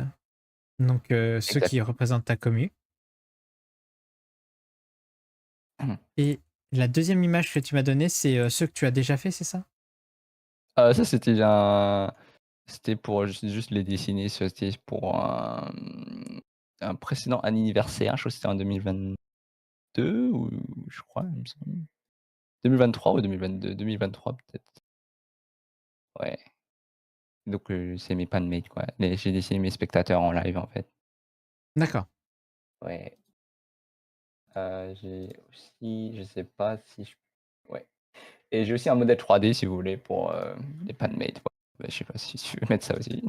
donc ceux qui exactement. représentent ta commu. Et la deuxième image que tu m'as donnée, c'est ceux que tu as déjà fait, c'est ça? Ça c'était pour juste les dessiner, c'était pour un précédent anniversaire, je crois que c'était en 2022 ou je crois, il me semble. 2023 ou 2022? 2023 peut-être. Ouais, donc c'est mes panmates quoi. J'ai dessiné mes spectateurs en live en fait. D'accord. Ouais, j'ai aussi je sais pas si je ouais et j'ai aussi un modèle 3D si vous voulez pour, les panmates, ouais. Bah, je sais pas si tu veux mettre ça aussi.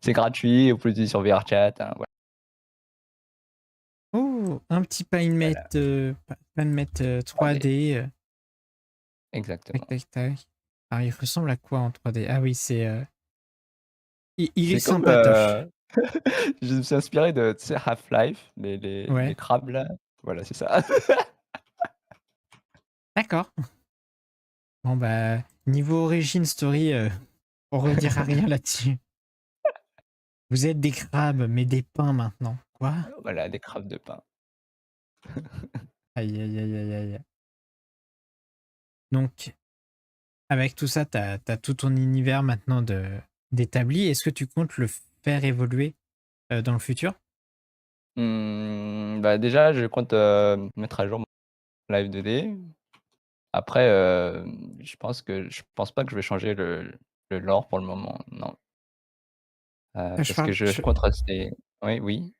C'est gratuit, vous pouvez l'utiliser sur VRChat, hein, ouais, Oh! Un petit voilà, panmate, 3D, 3D, tac, exactement. tac, tac. Alors, il ressemble à quoi en 3D? Ah oui, il est C'est comme, sympatoche. je me suis inspiré de, tu sais, Half-Life, les Ouais, crabes là, voilà, c'est ça. d'accord. Bon, bah, niveau origin story, on redira rien là-dessus. Vous êtes des crabes, mais des pains maintenant. Quoi? Voilà, des crabes de pain. Aïe, aïe, aïe, aïe, aïe. Donc, avec tout ça, t'as tout ton univers maintenant d'établi. Est-ce que tu comptes le faire évoluer dans le futur? Bah, déjà, je compte, mettre à jour mon Live 2D. Après, je pense pas que je vais changer le lore pour le moment, non. Je parce que parle je compte rester oui, oui?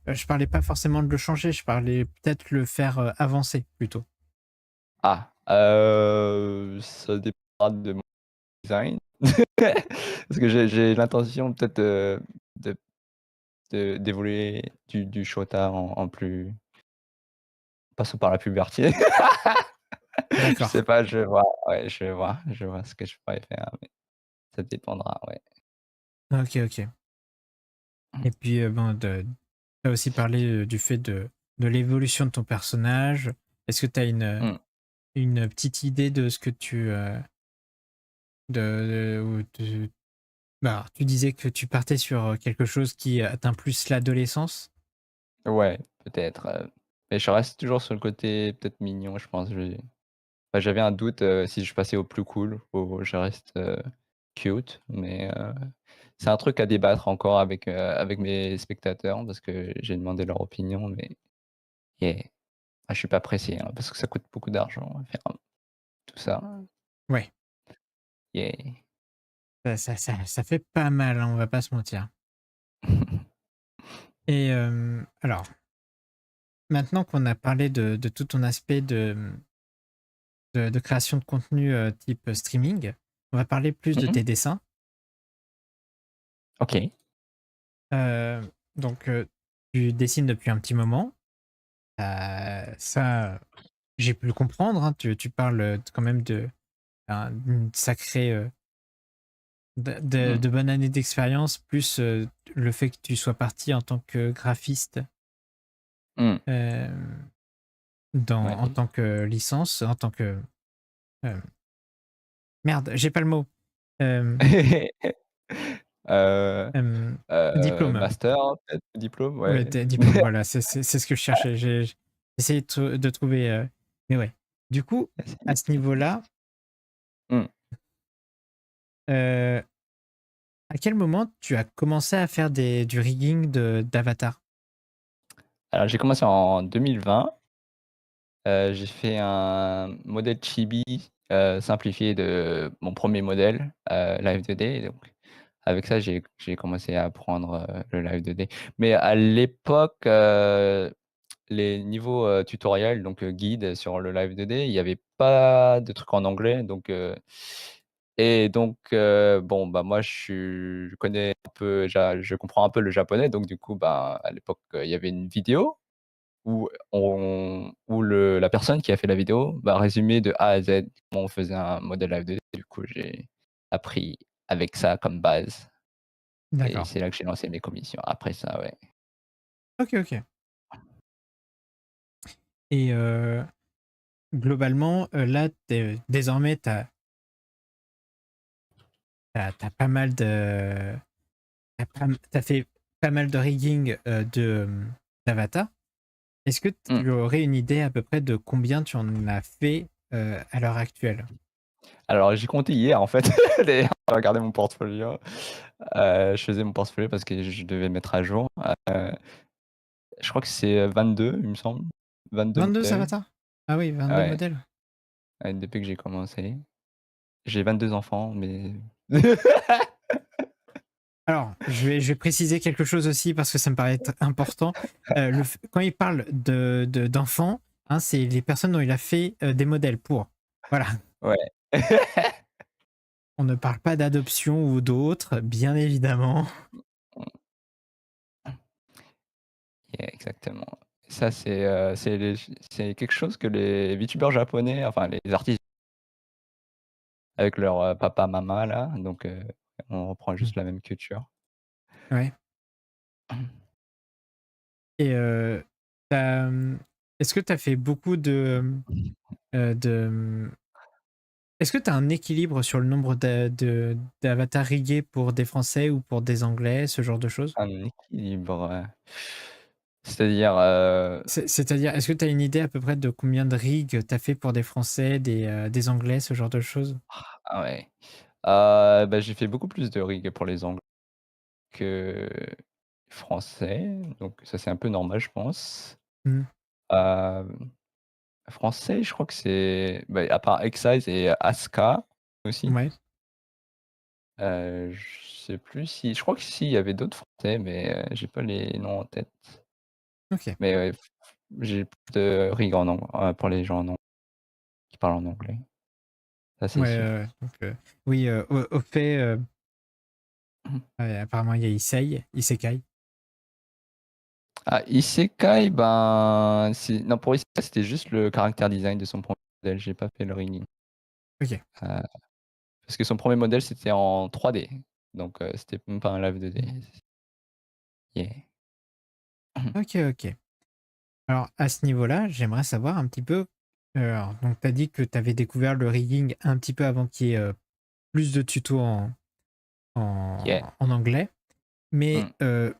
je parlais pas forcément de le changer, je parlais peut-être le faire, avancer plutôt. Ah, ça dépendra de mon design. Parce que j'ai l'intention peut-être de d'évoluer du Shota en plus passant par la puberté. Je D'accord. sais pas, je vois, ouais, je vois ce que je pourrais faire, mais ça dépendra, ouais. OK, OK. Mmh. Et puis, bon, tu as aussi parlé, du fait de l'évolution de ton personnage. Est-ce que tu as Mmh. une petite idée de ce que tu, ou bah, tu disais que tu partais sur, quelque chose qui atteint plus l'adolescence? Ouais, peut-être, mais je reste toujours sur le côté peut-être mignon, je pense. Bah, j'avais un doute, si je passais au plus cool ou je reste, cute, mais c'est un truc à débattre encore avec mes spectateurs parce que j'ai demandé leur opinion, mais yeah, je suis pas pressé, hein, parce que ça coûte beaucoup d'argent à faire tout ça. Ouais, Yeah. ça fait pas mal, hein, on va pas se mentir. Et alors, maintenant qu'on a parlé de tout ton aspect de création de contenu, type streaming, on va parler plus de Mmh. tes dessins. OK. Donc, tu dessines depuis un petit moment. Ça, j'ai pu le comprendre, hein. Tu parles, quand même d'une sacrée, Mmh. de bonnes années d'expérience, plus, le fait que tu sois parti en tant que graphiste, Mmh. hem, dans en Ouais. tant que licence, en tant que, hem, merde, j'ai pas le mot. Hem, Heu hem, diplôme. master peut-être? Diplôme? Ouais, Ouais. diplôme, voilà, c'est ce que je cherchais. J'ai essayé de trouver, mais ouais. Du coup, à ce niveau-là, Mmh. heu, à quel moment tu as commencé à faire du rigging d'avatar? Alors j'ai commencé en 2020. J'ai fait un modèle chibi, simplifié de mon premier modèle, Live 2D, donc avec ça, j'ai commencé à apprendre, le Live 2D. Mais à l'époque, les niveaux, tutoriels, donc guides sur le Live 2D, il y avait pas de trucs en anglais, bon, bah, moi je connais un peu je comprends un peu le japonais, donc du coup, bah, à l'époque, il y avait une vidéo où la personne qui a fait la vidéo va résumer de A à Z comment on faisait un modèle Live 2D. Du coup, j'ai appris avec ça comme base et D'accord. c'est là que j'ai lancé mes commissions. Après ça, ouais. OK, OK. Et globalement, là, désormais, tu as pas mal de tu as fait pas mal de rigging, d'avatar. Est-ce que Mmh. tu aurais une idée à peu près de combien tu en as fait, à l'heure actuelle? Alors j'ai compté hier en fait, d'ailleurs, j'ai regardé mon portfolio, je faisais mon portfolio parce que je devais mettre à jour, je crois que c'est, 22 il me semble, 22 22 modèles, avatars? Ah oui, 22 ouais, modèles. ouais, depuis que j'ai commencé. J'ai 22 enfants, mais Alors, je vais préciser quelque chose aussi parce que ça me paraît être important. Le f Quand il parle d'enfants, hein, c'est les personnes dont il a fait, des modèles pour. Voilà. ouais. On ne parle pas d'adoption ou d'autres, bien évidemment. Yeah, exactement. Ça, c'est quelque chose que les VTubers japonais, enfin les artistes avec leur, papa, maman là, on reprend Mmh. juste la même culture. Ouais. Et tu est-ce que tu as fait beaucoup de, est-ce que tu as un équilibre sur le nombre d'avatars rigués pour des Français ou pour des Anglais, ce genre de choses? Un équilibre, c'est-à-dire, C'est-à-dire, est-ce que tu as une idée à peu près de combien de rigs tu as fait pour des Français, des Anglais, ce genre de choses? ah ouais, bah, j'ai fait beaucoup plus de rigs pour les Anglais que Français, donc ça, c'est un peu normal, je pense. Mmh. Hem, Français, je crois que c'est, bah, à part Excise et Asuka aussi. Ouais. Je sais plus si je crois que si, il y avait d'autres français, mais j'ai pas les noms en tête. OK. Mais ouais, j'ai plus de rigueur pour les gens qui parlent en anglais, ça Ouais, c'est sûr. donc oui, au fait, Mmh. apparemment il y a Isekai. Ah, isekai, ben, non, pour isekai, c'était juste le caractère design de son premier modèle, j'ai pas fait le rigging. OK. Heu, parce que son premier modèle, c'était en 3D, donc c'était même pas un live 2D. Yeah. OK, OK. Alors à ce niveau-là, j'aimerais savoir un petit peu, alors donc tu as dit que tu avais découvert le rigging un petit peu avant qu'il y ait, plus de tutos Yeah. en anglais, mais Mmh.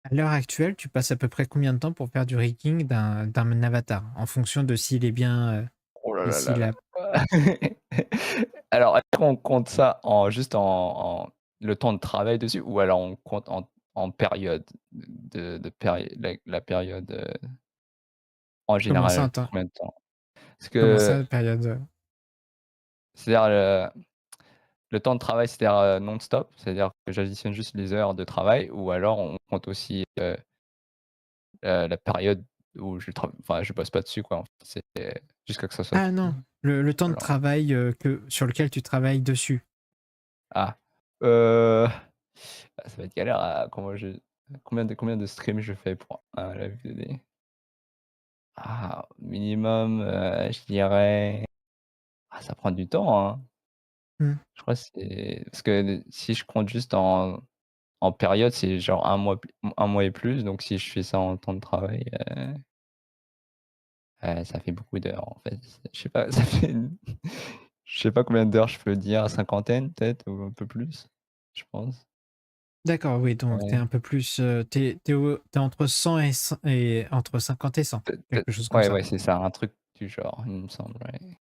à l'heure actuelle, tu passes à peu près combien de temps pour faire du rigging d'un avatar? En fonction de s'il est bien, Oh là et là là s'il là. a Alors, est-ce qu'on compte ça juste en le temps de travail dessus ou alors on compte en période de la période, en comment ça général, en temps combien de temps? Parce comment que ça période, c'est-à-dire le temps de travail, c'est-à-dire, non-stop, c'est-à-dire que j'additionne juste les heures de travail ou alors on compte aussi, la période où je bosse pas dessus quoi, en fait, c'est jusqu'à que ça soit ah non, fini. le temps de Voilà. travail, que sur lequel tu travailles dessus. Ah, heu, ça va être galère à combien de streams je fais pour un live vidéo? Ah, minimum, je dirais ça prend du temps, hein. Mmh. Je crois que c'est parce que si je compte juste en période, c'est genre un mois et plus, donc si je fais ça en temps de travail, ça fait beaucoup d'heures, en fait. Je sais pas, ça fait je sais pas combien d'heures je peux dire, cinquantaine peut-être ou un peu plus, je pense. D'accord, oui, donc tu es Ouais, un peu plus, tu es entre 100 et 100 et entre 50 et 100, peut-être quelque chose comme ouais, ça. ouais, c'est ça, un truc du genre, il me semble, ouais.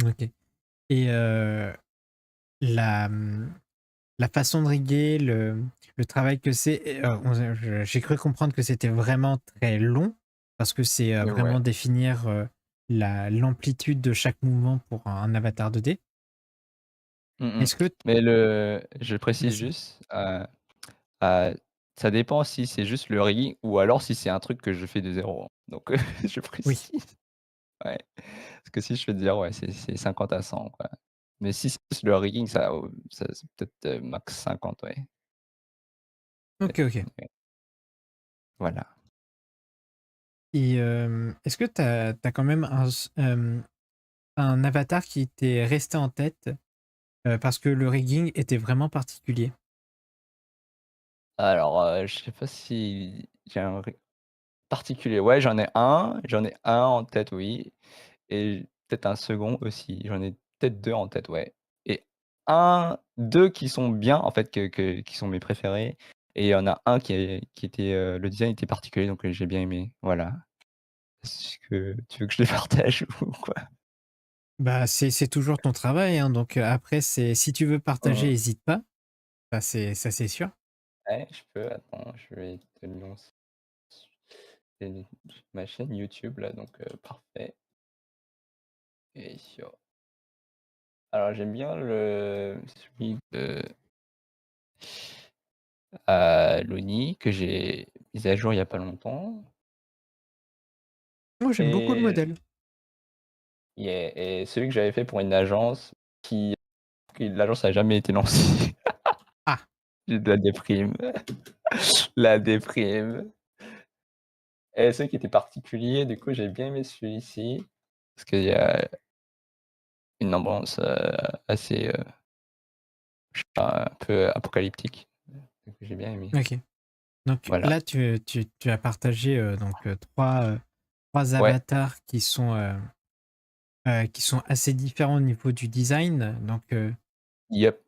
OK, et la, la façon de riguer, le travail que c'est, et j'ai cru comprendre que c'était vraiment très long parce que c'est, Et ouais. vraiment définir, la l'amplitude de chaque mouvement pour un avatar 2D. Mmh mh. Est-ce que Mais je précise vas-y. juste, heu, ça dépend si c'est juste le rigging ou alors si c'est un truc que je fais de zéro, hein. Donc je Oui, précise, ouais. Parce que si je fais de 0, ouais, c'est 50 à 100 quoi. Mais si c'est juste le rigging, ça c'est peut-être, max 50, ouais. OK, OK, Ouais, voilà. et est-ce que tu as quand même un avatar qui t'est resté en tête, parce que le rigging était vraiment particulier? Alors, je sais pas si j'ai un ri particulier. Ouais, j'en ai un en tête, oui, et peut-être un second aussi. J'en ai peut-être 2 en tête, ouais, et 2 qui sont bien, en fait, qui sont mes préférés, et il y en a un qui était, le design était particulier, donc j'ai bien aimé, voilà. Est-ce que tu veux que je les partage ou quoi? Bah, c'est toujours ton travail, hein, donc après c'est si tu veux partager, Mmh. hésite pas, ça c'est sûr. Ouais, je peux, attends, je vais te le lancer. C'est ma chaîne YouTube là, donc parfait, et alors j'aime bien celui de, Loni que j'ai mis à jour il y a pas longtemps, Moi, j'aime beaucoup le et modèle. celui que j'avais fait pour une agence qui l'agence a jamais été lancée. Ah! J'ai de la déprime, la déprime, et celui qui était particulier, du coup, j'ai bien aimé celui-ci parce qu'il y a une ambiance, assez, je sais pas, un peu apocalyptique, donc j'ai bien aimé. OK. Donc Voilà. là, tu as partagé, donc 3 Ouais, avatars qui sont assez différents au niveau du design. Donc yep.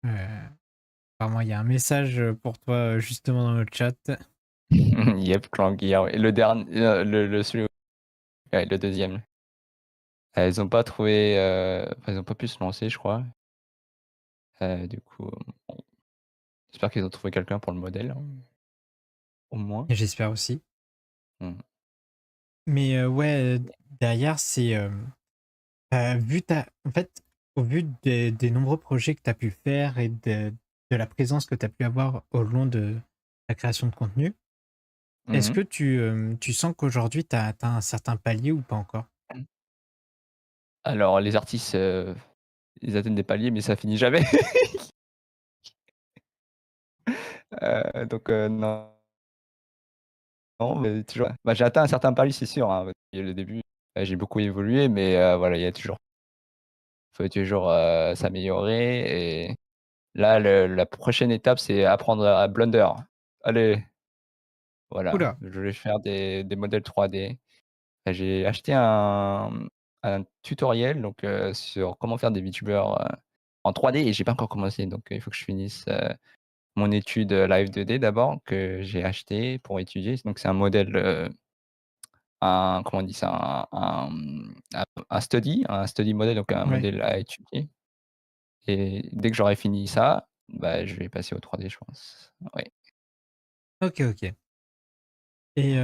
heu, apparemment, il y a un message, pour toi, justement dans le chat. Yep, Clan Gear, ouais. Le dernier, le celui ouais, le deuxième. Ils ont pas trouvé, enfin, ils ont pas pu se lancer, je crois. Du coup, bon, j'espère qu'ils ont trouvé quelqu'un pour le modèle, hein, au moins. Et j'espère aussi. Mmh. Mais ouais, derrière, c'est, Vu ta en fait, au vu des nombreux projets que tu as pu faire et de la présence que tu as pu avoir au long de la création de contenu, est-ce Mmh que tu sens qu'aujourd'hui tu as atteint un certain palier ou pas encore? Alors les artistes, ils atteignent des paliers, mais ça finit jamais. Donc non, non, mais toujours bah, j'ai atteint un certain palier, c'est sûr, hein, depuis le début, j'ai beaucoup évolué, mais voilà, il y a toujours faut toujours, s'améliorer et là, la prochaine étape, c'est apprendre à Blender. Allez, Ouh voilà, là! je vais faire des modèles 3D. J'ai acheté un tutoriel donc sur comment faire des VTubers, en 3D et j'ai pas encore commencé donc il faut que je finisse, mon étude, Live 2D d'abord que j'ai acheté pour étudier. Donc c'est un modèle, un comment on dit ça? Un study model donc un Ouais. modèle à étudier et dès que j'aurai fini ça, bah, je vais passer au 3D je pense. Ouais. OK, OK. Et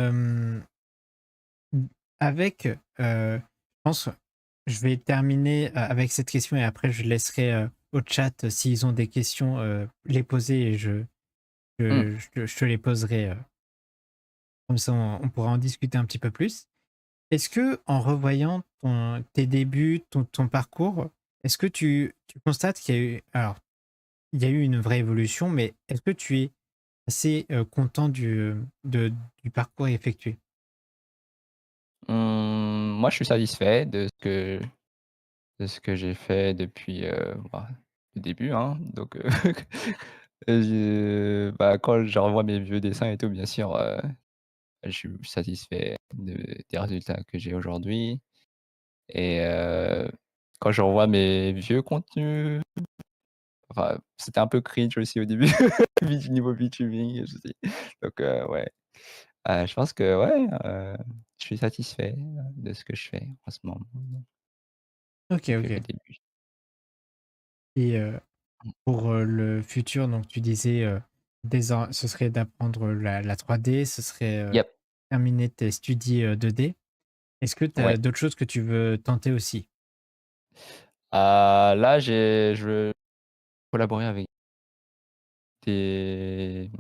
avec, je pense, je vais terminer, avec cette question et après je laisserai, au chat, s'ils ont des questions, les poser et Mmh. je te les poserai, comme ça on pourra en discuter un petit peu plus. Est-ce que en revoyant tes débuts, ton parcours, est-ce que tu constates qu'il y a eu alors, il y a eu une vraie évolution, mais est-ce que tu es assez, content du parcours effectué? Moi je suis satisfait de ce que j'ai fait depuis, bah, le début, hein, donc bah, quand je revois mes vieux dessins et tout, bien sûr, je suis satisfait des résultats que j'ai aujourd'hui et quand je revois mes vieux contenus, enfin, c'était un peu cringe aussi au début, niveau VTubing, je sais. Donc ouais, je pense que ouais, je suis satisfait, de ce que je fais en ce moment, OK, depuis le OK. début. Et Mmh. pour, le futur, donc tu disais, ce serait d'apprendre la 3D, ce serait, Yep, terminer tes studies, 2D. Est-ce que tu as ouais. d'autres choses que tu veux tenter aussi? Là, je veux collaborer avec des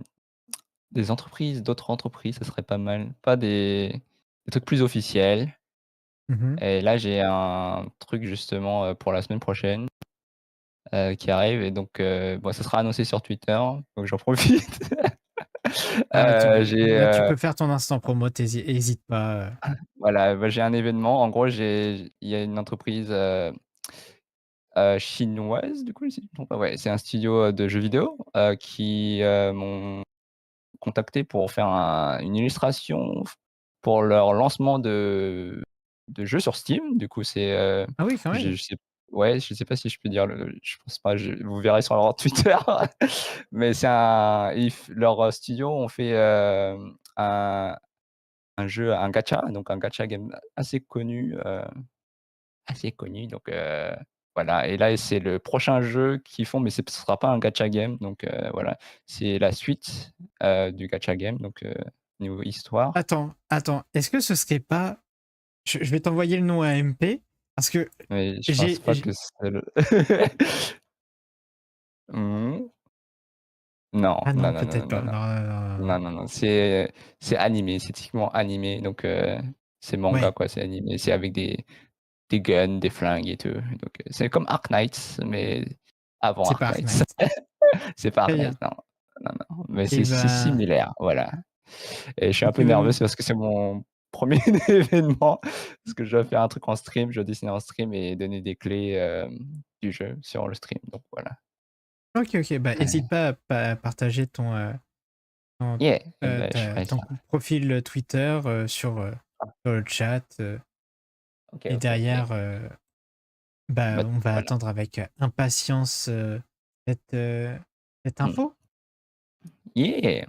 des entreprises, d'autres entreprises, ça serait pas mal. Pas des trucs plus officiels Mmh. et là, j'ai un truc justement, pour la semaine prochaine, qui arrive et donc bon, ça sera annoncé sur Twitter, donc j'en profite. Ah, J'ai, tu peux faire ton instant promo, hésite pas, voilà, bah, j'ai un événement. En gros, il y a une entreprise, chinoise, du coup, si je me trompe pas, ouais, c'est un studio, de jeux vidéo, qui, m'ont contacté pour faire une illustration pour leur lancement de jeu sur Steam. Du coup, c'est, Ah oui, quand même! je sais ouais, je sais pas si je peux dire je pense pas, vous verrez sur leur Twitter. Mais c'est un leur studio ont fait, un jeu, un gacha, donc un gacha game assez connu donc voilà et là, c'est le prochain jeu qu'ils font, mais ce sera pas un gacha game donc voilà. C'est la suite, du gacha game donc niveau histoire. Attends, est-ce que ce serait pas je vais t'envoyer le nom à MP parce que Mais je pense pas j'ai que c'est le mmh Non, ah non, non, non, non, peut-être non, non, pas. non. Non, non, non, non, Non, non. non, non, c'est animé, c'est typiquement animé donc c'est manga Ouais, quoi, c'est animé, c'est avec des guns, des flingues et tout donc c'est comme Ark Knight mais avant c'est Ark pas Knight. Arknight. C'est pas Très Ark Knight, bien. non, non, non, mais Et c'est ben, similaire, voilà et je suis si un peu tu veux nerveux, m c'est parce que c'est mon premier événement, parce que je dois faire un truc en stream, je dois dessiner en stream et donner des clés, du jeu sur le stream, donc voilà. OK, OK, bah, hésite Ouais. pas à partager Yeah, et bah, je ferai ton ça. profil, Twitter, sur le chat, OK, et OK, OK. derrière, bah, Bah, on va voilà. attendre avec, impatience, cette, cette Mmh. info. Yeah,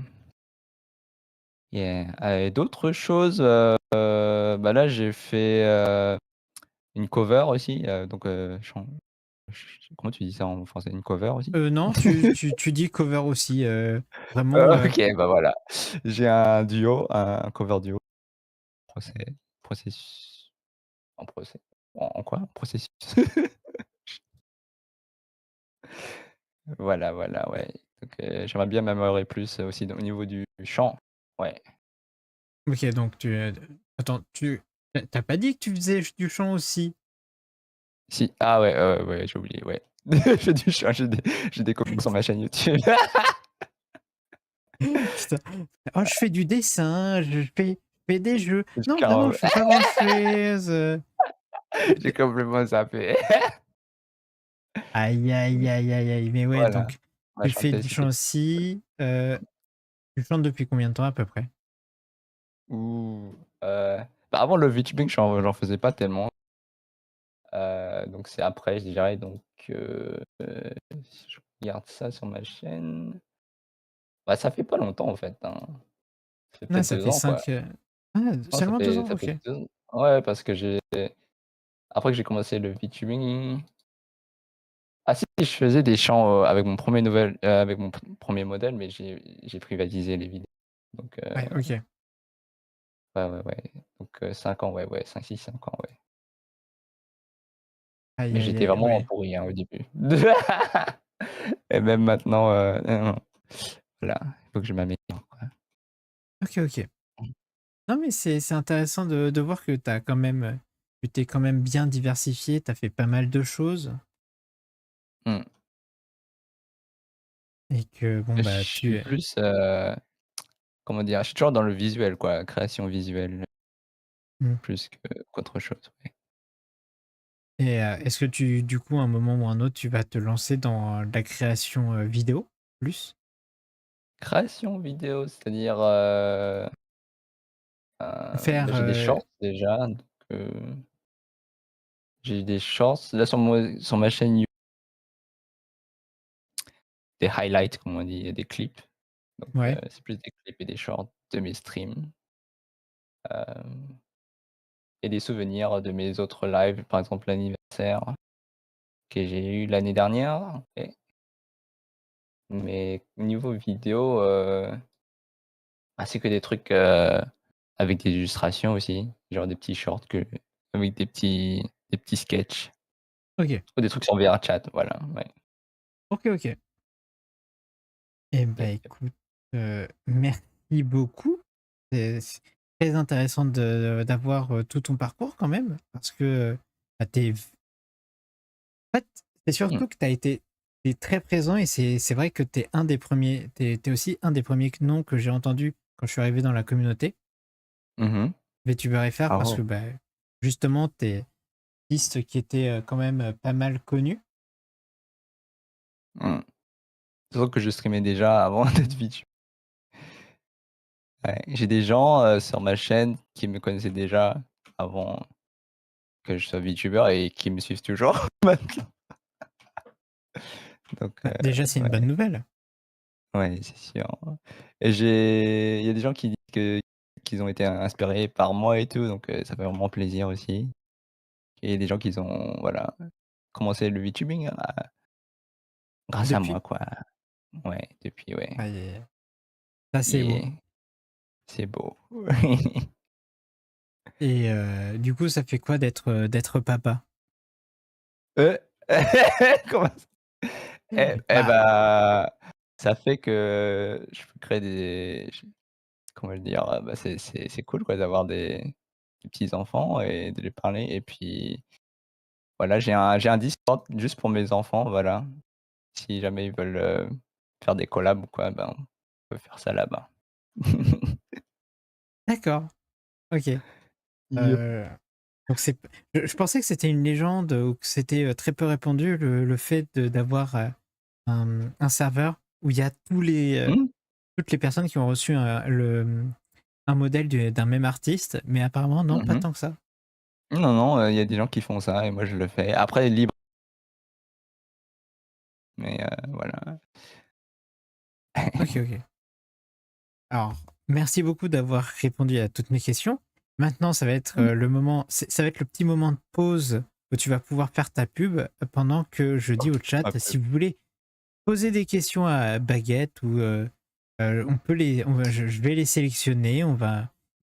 yeah, et d'autres choses, bah, là, j'ai fait, une cover aussi, donc comment tu dis ça en français? Une cover aussi? Non, tu dis cover aussi, vraiment, OK, bah, voilà. J'ai un duo, un cover duo, procès processus en procès. En quoi? En processus? Voilà, voilà, ouais. Donc j'aimerais bien m'améliorer plus, aussi au niveau du chant. Ouais. OK, donc attends, tu pas dit que tu faisais du chant aussi? Si, ah ouais, ouais, j'ai oublié, ouais. Je fais du chant, j'ai des copains sur ma chaîne YouTube. Putain. «Oh, je fais du dessin, je fais des jeux. Non, vraiment, Carrément, je fais pas grand-chose, j'ai complètement zappé. Aïe, aïe, aïe, aïe, aïe, mais ouais, Voilà, donc on m'a tu fais chanté, du chant c'était aussi, tu chantes depuis combien de temps à peu près? ouh, bah, avant le VTubing, j'en faisais pas tellement, donc c'est après, je dirais donc si je regarde ça sur ma chaîne, bah, ça fait pas longtemps en fait, hein. Ça fait Ah, peut-être ça 2 fait ans, quoi. 5. Ah, Non, ça seulement 2 fait ans? ça OK. fait 2 ans. Ouais, parce que après que j'ai commencé le VTubing, ah si, je faisais des chants, avec mon 1er modèle, mais j'ai privatisé les vidéos. Donc Ouais, OK. ouais, ouais, ouais, donc 5 ans, ouais, ouais, 5 6 5 ans, ouais. Aïe, Mais aïe, j'étais aïe, vraiment ouais. pourri, hein, au début. Et même maintenant, non, non, voilà, il faut que je m'améliore, quoi. OK, OK. Non, mais c'est intéressant de voir que tu t'es quand même bien diversifié, tu as fait pas mal de choses Mmh. et que bon, Je bah, suis plus, comment dire? Je suis toujours dans le visuel, quoi, création visuelle, mmh plus qu'autre chose, ouais. et est-ce que du coup, à un moment ou un autre, tu vas te lancer dans la création, vidéo plus? Création vidéo, c'est-à-dire, Faire, bah, j'ai des shorts déjà, donc j'ai des shorts. Là, sur ma chaîne You des highlights, comme on dit, des clips. Donc ouais, c'est plus des clips et des shorts de mes streams, hem et des souvenirs de mes autres lives, par exemple l'anniversaire que j'ai eu l'année dernière et mais niveau vidéo, bah, c'est que des trucs, avec des illustrations aussi, genre des petits shorts avec des petits sketchs OK. ou des trucs sur VRChat, voilà, ouais. OK, OK. Et bah, Yep, yep. écoute, merci beaucoup. C'est très intéressant d'avoir, tout ton parcours quand même parce que, bah, en fait, c'est Mmh. surtout que tu es très présent et c'est vrai que tu es un des premiers tu es aussi un des premiers noms que j'ai entendu quand je suis arrivé dans la communauté Mmh mh. VTuber FR Ah parce oh. que, bah, justement, tu es piste qui était, quand même, pas mal connue. Mmh. Surtout que je streamais déjà avant d'être VTuber. Ouais, j'ai des gens, sur ma chaîne qui me connaissaient déjà avant que je sois VTuber et qui me suivent toujours maintenant. Donc Bah, déjà, c'est une bonne ouais, nouvelle. ouais, c'est sûr. Et il y a des gens qui disent qu'ils ont été inspirés par moi et tout, donc ça fait vraiment plaisir aussi. Et il y a des gens qui ont, voilà, commencé le VTubing, grâce à Depuis? moi, quoi. Ouais, depuis, ouais. Aïe, aïe, aïe. Ça, c'est beau. Et c'est beau. Et du coup, ça fait quoi d'être papa? Heu, comment ça? Bah, Bah, ça fait que je peux créer comment le dire? Bah, c'est cool, quoi, d'avoir des petits enfants et de les parler et puis, voilà, j'ai un Discord juste pour mes enfants, voilà. Si jamais ils veulent, faire des collabs ou quoi, ben, on peut faire ça là-bas. d'accord, OK. Yep. Heu, donc je pensais que c'était une légende ou que c'était, très peu répandu le fait d'avoir, un serveur où il y a Mmh. toutes les personnes qui ont reçu un modèle d'un même artiste, mais apparemment non, Mmh pas mh. tant que ça. Non, non, il y a des gens qui font ça et moi je le fais. Après libre, mais voilà. OK, OK. Alors, merci beaucoup d'avoir répondu à toutes mes questions. Maintenant, ça va être, Mmh. ça va être le petit moment de pause où tu vas pouvoir faire ta pub, pendant que je dis OK, au chat, ma si pub. vous voulez poser des questions à Baguette ou, je vais les sélectionner,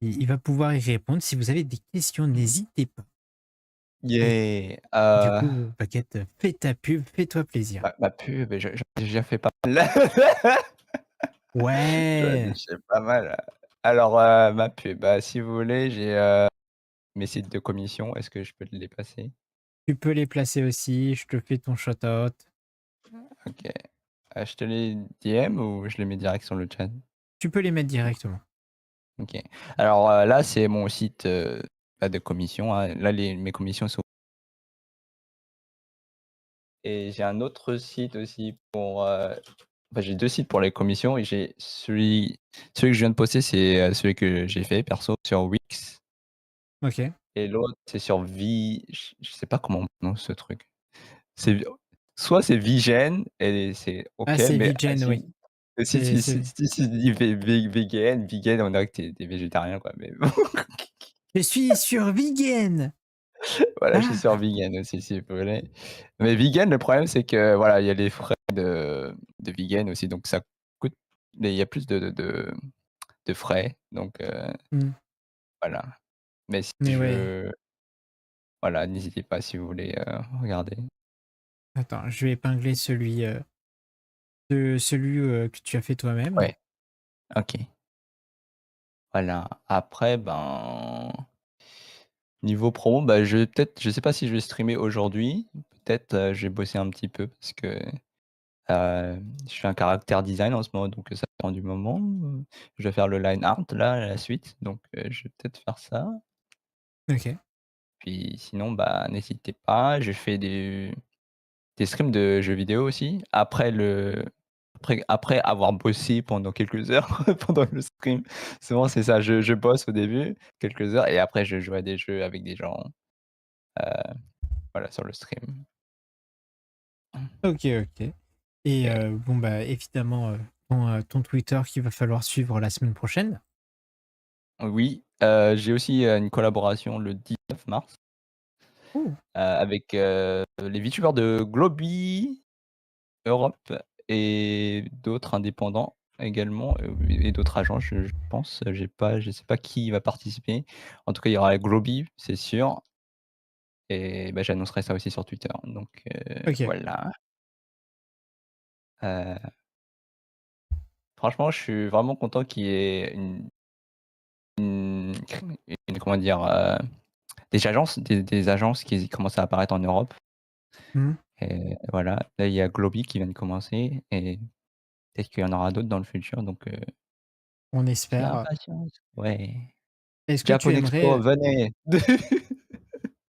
il va pouvoir y répondre. Si vous avez des questions, n'hésitez pas. Et Yeah! du coup, Baguette, fais ta pub, fais-toi plaisir. Ma pub, j'en ai déjà fait pas mal. J'en ai Ouais! déjà fait pas mal. Alors, ma pub, bah, si vous voulez, j'ai, mes sites de commission. Est-ce que je peux te les passer? Tu peux les placer aussi, je te fais ton shout-out. OK. Je te les DM ou je les mets direct sur le chat? Tu peux les mettre directement. OK. Alors, là, c'est mon site, bah, de commission, hein. Là, mes commissions sont et j'ai un autre site aussi pour, enfin, j'ai 2 sites pour les commissions et j'ai celui que je viens de poster, c'est, celui que j'ai fait perso sur Wix OK. et l'autre, c'est sur je sais pas comment on prononce ce truc. C'est soit c'est Vigen et c'est Ah, OK, c'est mais Vigen, oui. C'est si tu dis vegan, on dirait que tu es végétarien, quoi, mais bon. je suis sur Vegan! Voilà, je suis Ah! sur vegan aussi, si vous voulez. Mais vegan, le problème, c'est que, voilà, il y a les frais de vegan aussi, donc ça coûte il y a plus de frais, donc Mmh. voilà. Mais si Mais ouais, je voilà, n'hésitez pas si vous voulez, regarder. attends, je vais épingler celui que tu as fait toi-même. Ouais, OK. Voilà. Après, ben, niveau promo, bah, je sais pas si je vais streamer aujourd'hui. Peut-être, je vais bosser un petit peu parce que, je fais un caractère design en ce moment, donc ça prend du moment. Je vais faire le line art là, à la suite, donc je vais peut-être faire ça. OK. Puis sinon, bah, n'hésitez pas, je fais des streams de jeux vidéo aussi. Après avoir bossé pendant quelques heures pendant le stream. Souvent c'est ça, je bosse au début, quelques heures et après je joue à des jeux avec des gens, voilà, sur le stream. OK, OK. Et Et bon, bah, évidemment, ton Twitter qu'il va falloir suivre la semaine prochaine. oui, j'ai aussi, une collaboration le 19 mars, Oh! avec, les VTubers de Globee Europe et d'autres indépendants également, et d'autres agents, je pense. Je sais pas qui va participer. En tout cas, il y aura Globee, c'est sûr et bah, j'annoncerai ça aussi sur Twitter. Donc OK. voilà. Heu, Franchement, je suis vraiment content qu'il y ait une comment dire? Des agences qui commencent à apparaître en Europe Mmh. et voilà. Là, il y a Globee qui vient de commencer et peut-être qu'il y en aura d'autres dans le futur donc On j'ai espère. impatience. Ouais. Est-ce que tu Japon Expo, aimerais, venez!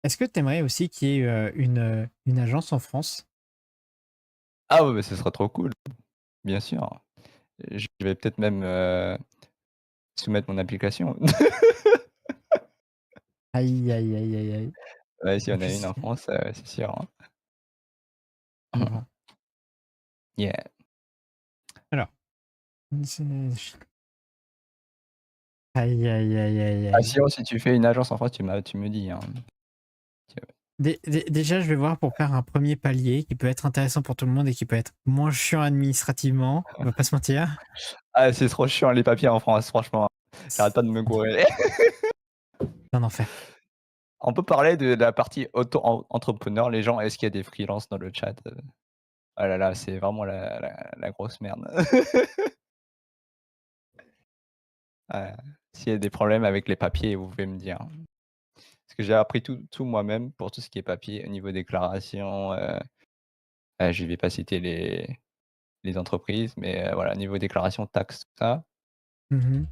est-ce que tu aimerais aussi qu'il y ait, une agence en France? Ah ouais, bah, ce serait trop cool, bien sûr. Je vais peut-être même, soumettre mon application. Aïe, aïe, aïe, aïe, aïe. Ouais, s'il y En en a une plus, en France, c'est sûr, hein. bon, Yeah. alors, c'est aïe, aïe, aïe, aïe, Ah aïe. sinon, si tu fais une agence en France, tu me dis, hein. Tu Déjà, je vais voir pour faire un premier palier qui peut être intéressant pour tout le monde et qui peut être moins chiant administrativement, on va pas se mentir. Ah, c'est trop chiant les papiers en France, franchement. J'arrête C'est pas de me gourer. un enfer. On peut parler de la partie auto-entrepreneur, les gens, est-ce qu'il y a des freelances dans le chat? Oh là là, c'est vraiment la grosse merde. Ouais. S'il y a des problèmes avec les papiers, vous pouvez me dire. Parce que j'ai appris tout moi-même pour tout ce qui est papier au niveau déclaration, je vais pas citer les entreprises, mais voilà, niveau déclaration, taxes, tout ça. Mmh.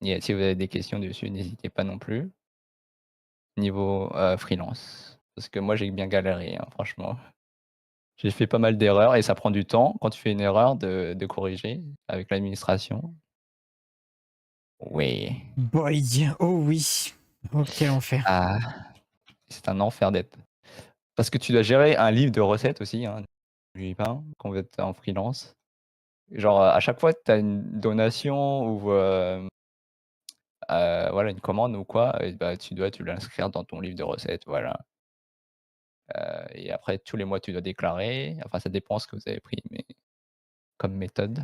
Et si vous avez des questions dessus, n'hésitez pas non plus. Niveau, freelance, parce que moi j'ai bien galéré, hein, franchement. J'ai fait pas mal d'erreurs et ça prend du temps quand tu fais une erreur de corriger avec l'administration. Oui. Boy, oh oui. Oh, quel enfer. Ah, c'est un enfer d'être parce que tu dois gérer un livre de recettes aussi, hein, n'oublie pas, quand vous êtes en freelance. Genre, à chaque fois que tu as une donation ou voilà, une commande ou quoi et bah, tu dois l'inscrire dans ton livre de recettes, voilà, et après tous les mois, tu dois déclarer. Enfin, ça dépend ce que vous avez pris, mais comme méthode.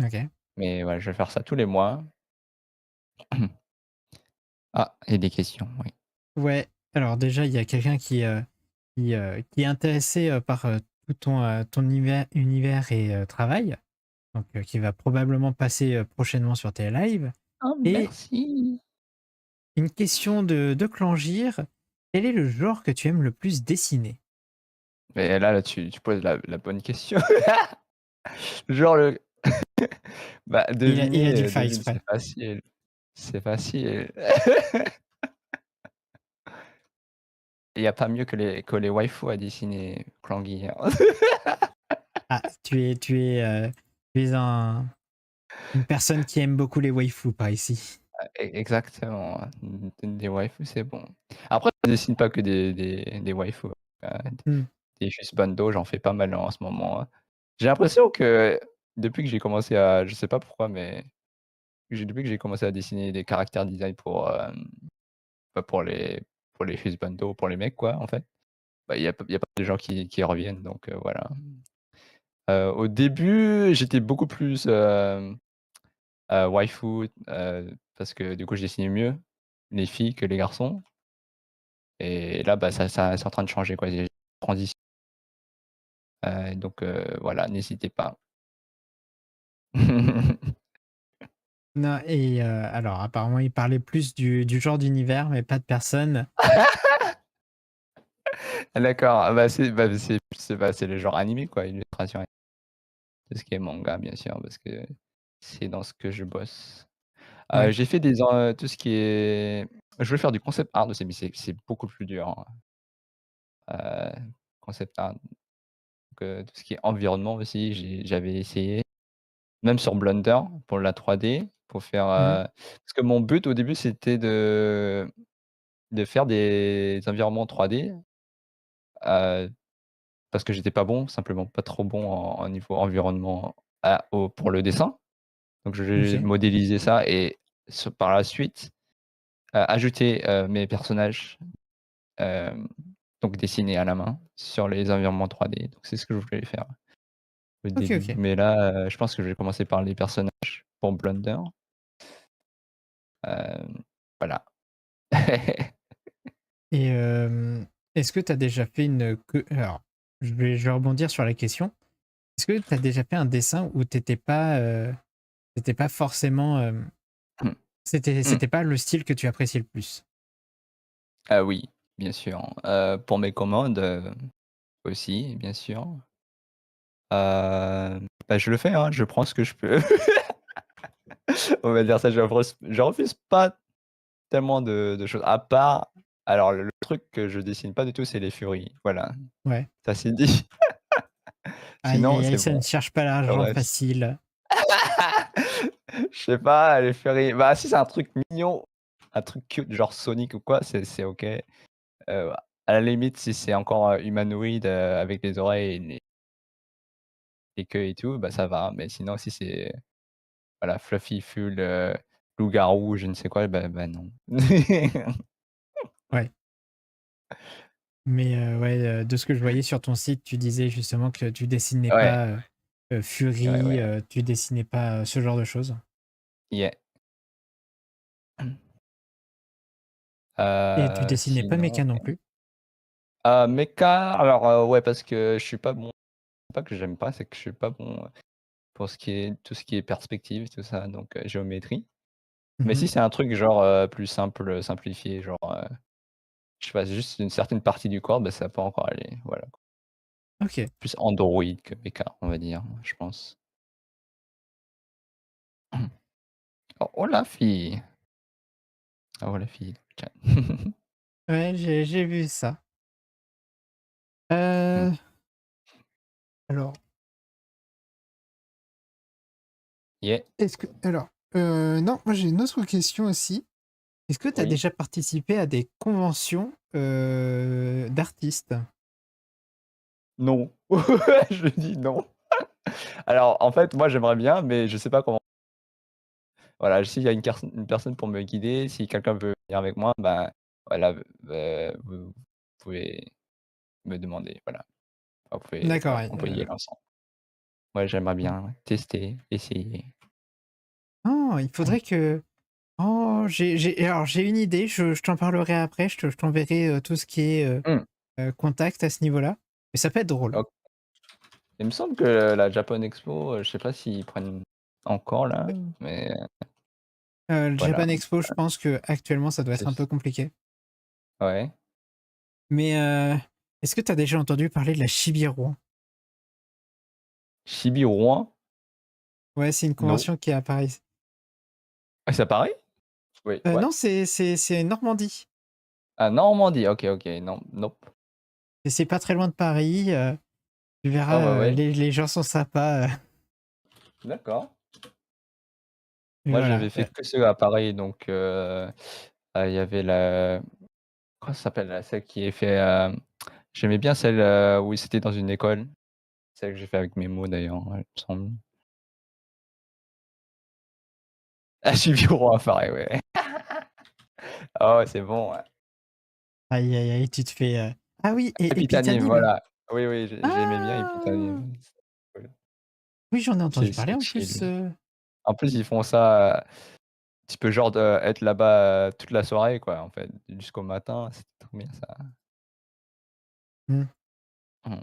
OK. Mais voilà, je vais faire ça tous les mois. Ah, il y a des questions, oui. Ouais, Alors déjà, il y a quelqu'un qui est intéressé, par, tout ton univers et travail, donc qui va probablement passer, prochainement sur tes lives Oh et merci! une question de Clangir: quel est le genre que tu aimes le plus dessiner? Mais là, tu poses la bonne question. Genre le bah, Il a dû le faire devine, exprès. c'est facile. C'est facile. Il y a pas mieux que les waifus à dessiner, Clanguy, hein. Ah, tu es une personne qui aime beaucoup les waifus par ici. Exactement, des waifus, c'est bon. Après, je dessine pas que des waifus, heu, Mmh, des husbandos, j'en fais pas mal en ce moment, hein. J'ai l'impression que depuis que j'ai commencé à je sais pas pourquoi, mais depuis que j'ai commencé à dessiner des caractères design pour, bah, pour les husbandos, pour les mecs quoi, en fait, bah, il y a pas de gens qui reviennent donc voilà. Au début, j'étais beaucoup plus, waifu, parce que du coup, je dessinais mieux les filles que les garçons et là, bah, ça c'est en train de changer quoi, j'ai transition, donc voilà, n'hésitez pas. non et alors apparemment, il parlait plus du genre d'univers, mais pas de personne. Ah d'accord, ah bah, c'est le genre animé quoi, illustration, tout ce qui est manga bien sûr, parce que c'est dans ce que je bosse. Ouais. J'ai fait tout ce qui est je voulais faire du concept art aussi, mais c'est beaucoup plus dur, hein, concept art, donc tout ce qui est environnement aussi, j'avais essayé. Même sur Blender pour la 3D, pour faire, Mmh. parce que mon but au début c'était de faire des environnements 3D, heu, parce que j'étais pas bon, simplement pas trop bon en niveau environnement pour le dessin. Donc j'ai OK. modélisé ça et par la suite, ajouter, mes personnages, hem, donc dessinés à la main sur les environnements 3D. Donc c'est ce que je voulais faire au OK, début. OK Mais là, je pense que je vais commencer par les personnages pour Blender, voilà. et est-ce que tu as déjà fait une que alors, je vais rebondir sur la question. Est-ce que tu as déjà fait un dessin où tu pas forcément, Mmh. Mmh. c'était pas le style que tu appréciais le plus? Ah oui, bien sûr, pour mes commandes, aussi, bien sûr. Bah, je le fais, hein, je prends ce que je peux. On va dire ça, je refuse pas tellement de choses, à part alors le truc que je dessine pas du tout, c'est les furies, voilà, Ouais. ça c'est dit. Aïe, Sinon, aïe, aïe, c'est ça ne bon, cherche pas le l'argent reste. facile. Je sais pas, les furies, bah, si c'est un truc mignon, un truc cute, genre Sonic ou quoi, c'est OK. À la limite, si c'est encore, humanoïde, avec les oreilles et les queues et tout, bah, ça va, mais sinon si c'est voilà, fluffy full, loup-garou, je ne sais quoi, bah, non. Ouais. Mais ouais, de ce que je voyais sur ton site, tu disais justement que tu dessinais Ouais, pas, ouais, Fury, ouais, tu dessinais pas, ce genre de choses? yeah. Et tu dessinais pas Sinon, Mecha non plus? mecha, alors, ouais, parce que je suis pas bon, pas que j'aime pas, c'est que je suis pas bon, pour tout ce qui est perspective, tout ça, donc géométrie. Mais Mmh. si c'est un truc genre, plus simple, simplifié, genre, je sais pas, juste une certaine partie du corps, bah, ça peut encore aller, voilà. OK. Plus Android que mecha, on va dire, je pense. Oh, oh la fille! Oh la fille, tiens. Ouais, j'ai vu ça. Mmh. Heu, alors, Yeah, non, moi j'ai une autre question aussi. Est-ce que tu as oui, déjà participé à des conventions, d'artistes? non. Je dis non. Alors, en fait, moi, j'aimerais bien, mais je sais pas comment. Voilà, s'il y a une personne pour me guider, si quelqu'un veut venir avec moi, bah, voilà, vous pouvez me demander, voilà. D'accord, On peut y aller ensemble. Ouais, j'aimerais mmh. bien tester, essayer. Non, il faudrait que Oh, alors j'ai une idée, je t'en parlerai après, je t'enverrai tout ce qui est Mmh. contact à ce niveau-là. Mais ça peut être drôle. OK. Il me semble que la Japan Expo, je sais pas s'ils prennent encore là, mais Le voilà, Japan Expo, je pense que actuellement ça doit être un peu c'est compliqué. ouais. Mais est-ce que tu as déjà entendu parler de la Shibiroan? Chibi Rouen? Ouais, c'est une Non. convention qui est à Paris. Ah, c'est à Paris? Oui, what? Non, c'est Normandie. Ah, Normandie, OK, OK, non, nope. Et c'est pas très loin de Paris. Tu Ah verras, ouais, ouais, les gens sont sympas. d'accord. Mais Moi, voilà. j'avais fait que ceux à Paris, donc il y avait la comment ça s'appelle là? Celle qui est fait, j'aimais bien celle, où c'était dans une école. Celle que j'ai fait avec mes mots d'ailleurs, ouais, il me semble. Ah, Chibi Rouen à Paris, ouais. Ah ouais, c'est bon, ouais. Aïe, aïe, aïe, tu te fais. Ah oui, et Epitanime, Epitanime. voilà. Oui, oui, j'aimais bien Ah! Epitanime. C'est cool. Oui, j'en ai entendu parler C'est en chill. plus. En plus, ils font ça, tu peux genre de être là-bas, toute la soirée quoi, en fait, jusqu'au matin, c'est trop bien ça. Mmh. Mmh.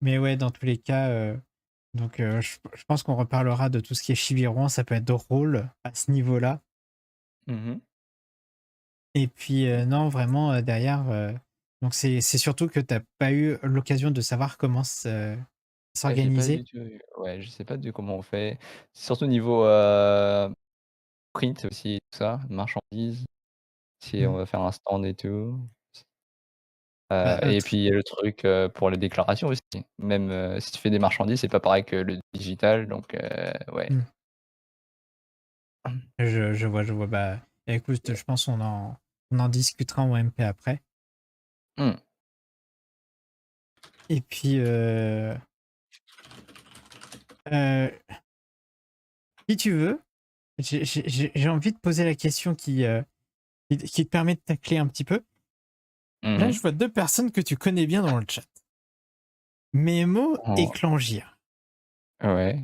Mais ouais, dans tous les cas, donc je pense qu'on reparlera de tout ce qui est Chibiron, ça peut être drôle à ce niveau-là. Mmh mh. Et puis non, vraiment derrière, donc c'est surtout que tu as pas eu l'occasion de savoir comment J'ai pas s'organiser. du tout ouais, je sais pas du comment on fait. Surtout niveau, print aussi tout ça, marchandises, si on Mmh. va faire un stand et tout. Bah, Et puis il y a le truc, pour les déclarations aussi. Même, si tu fais des marchandises, c'est pas pareil que le digital donc ouais. mmh, je vois, je vois. Bah, écoute, Yeah. je pense on en discutera en MP après. Mmh. Et puis, heu, si tu veux, j'ai envie de poser la question qui te permet de tacler un petit peu. Mmh Là, mh. je vois 2 personnes que tu connais bien dans le chat. Memo et Oh, Clangier. ouais.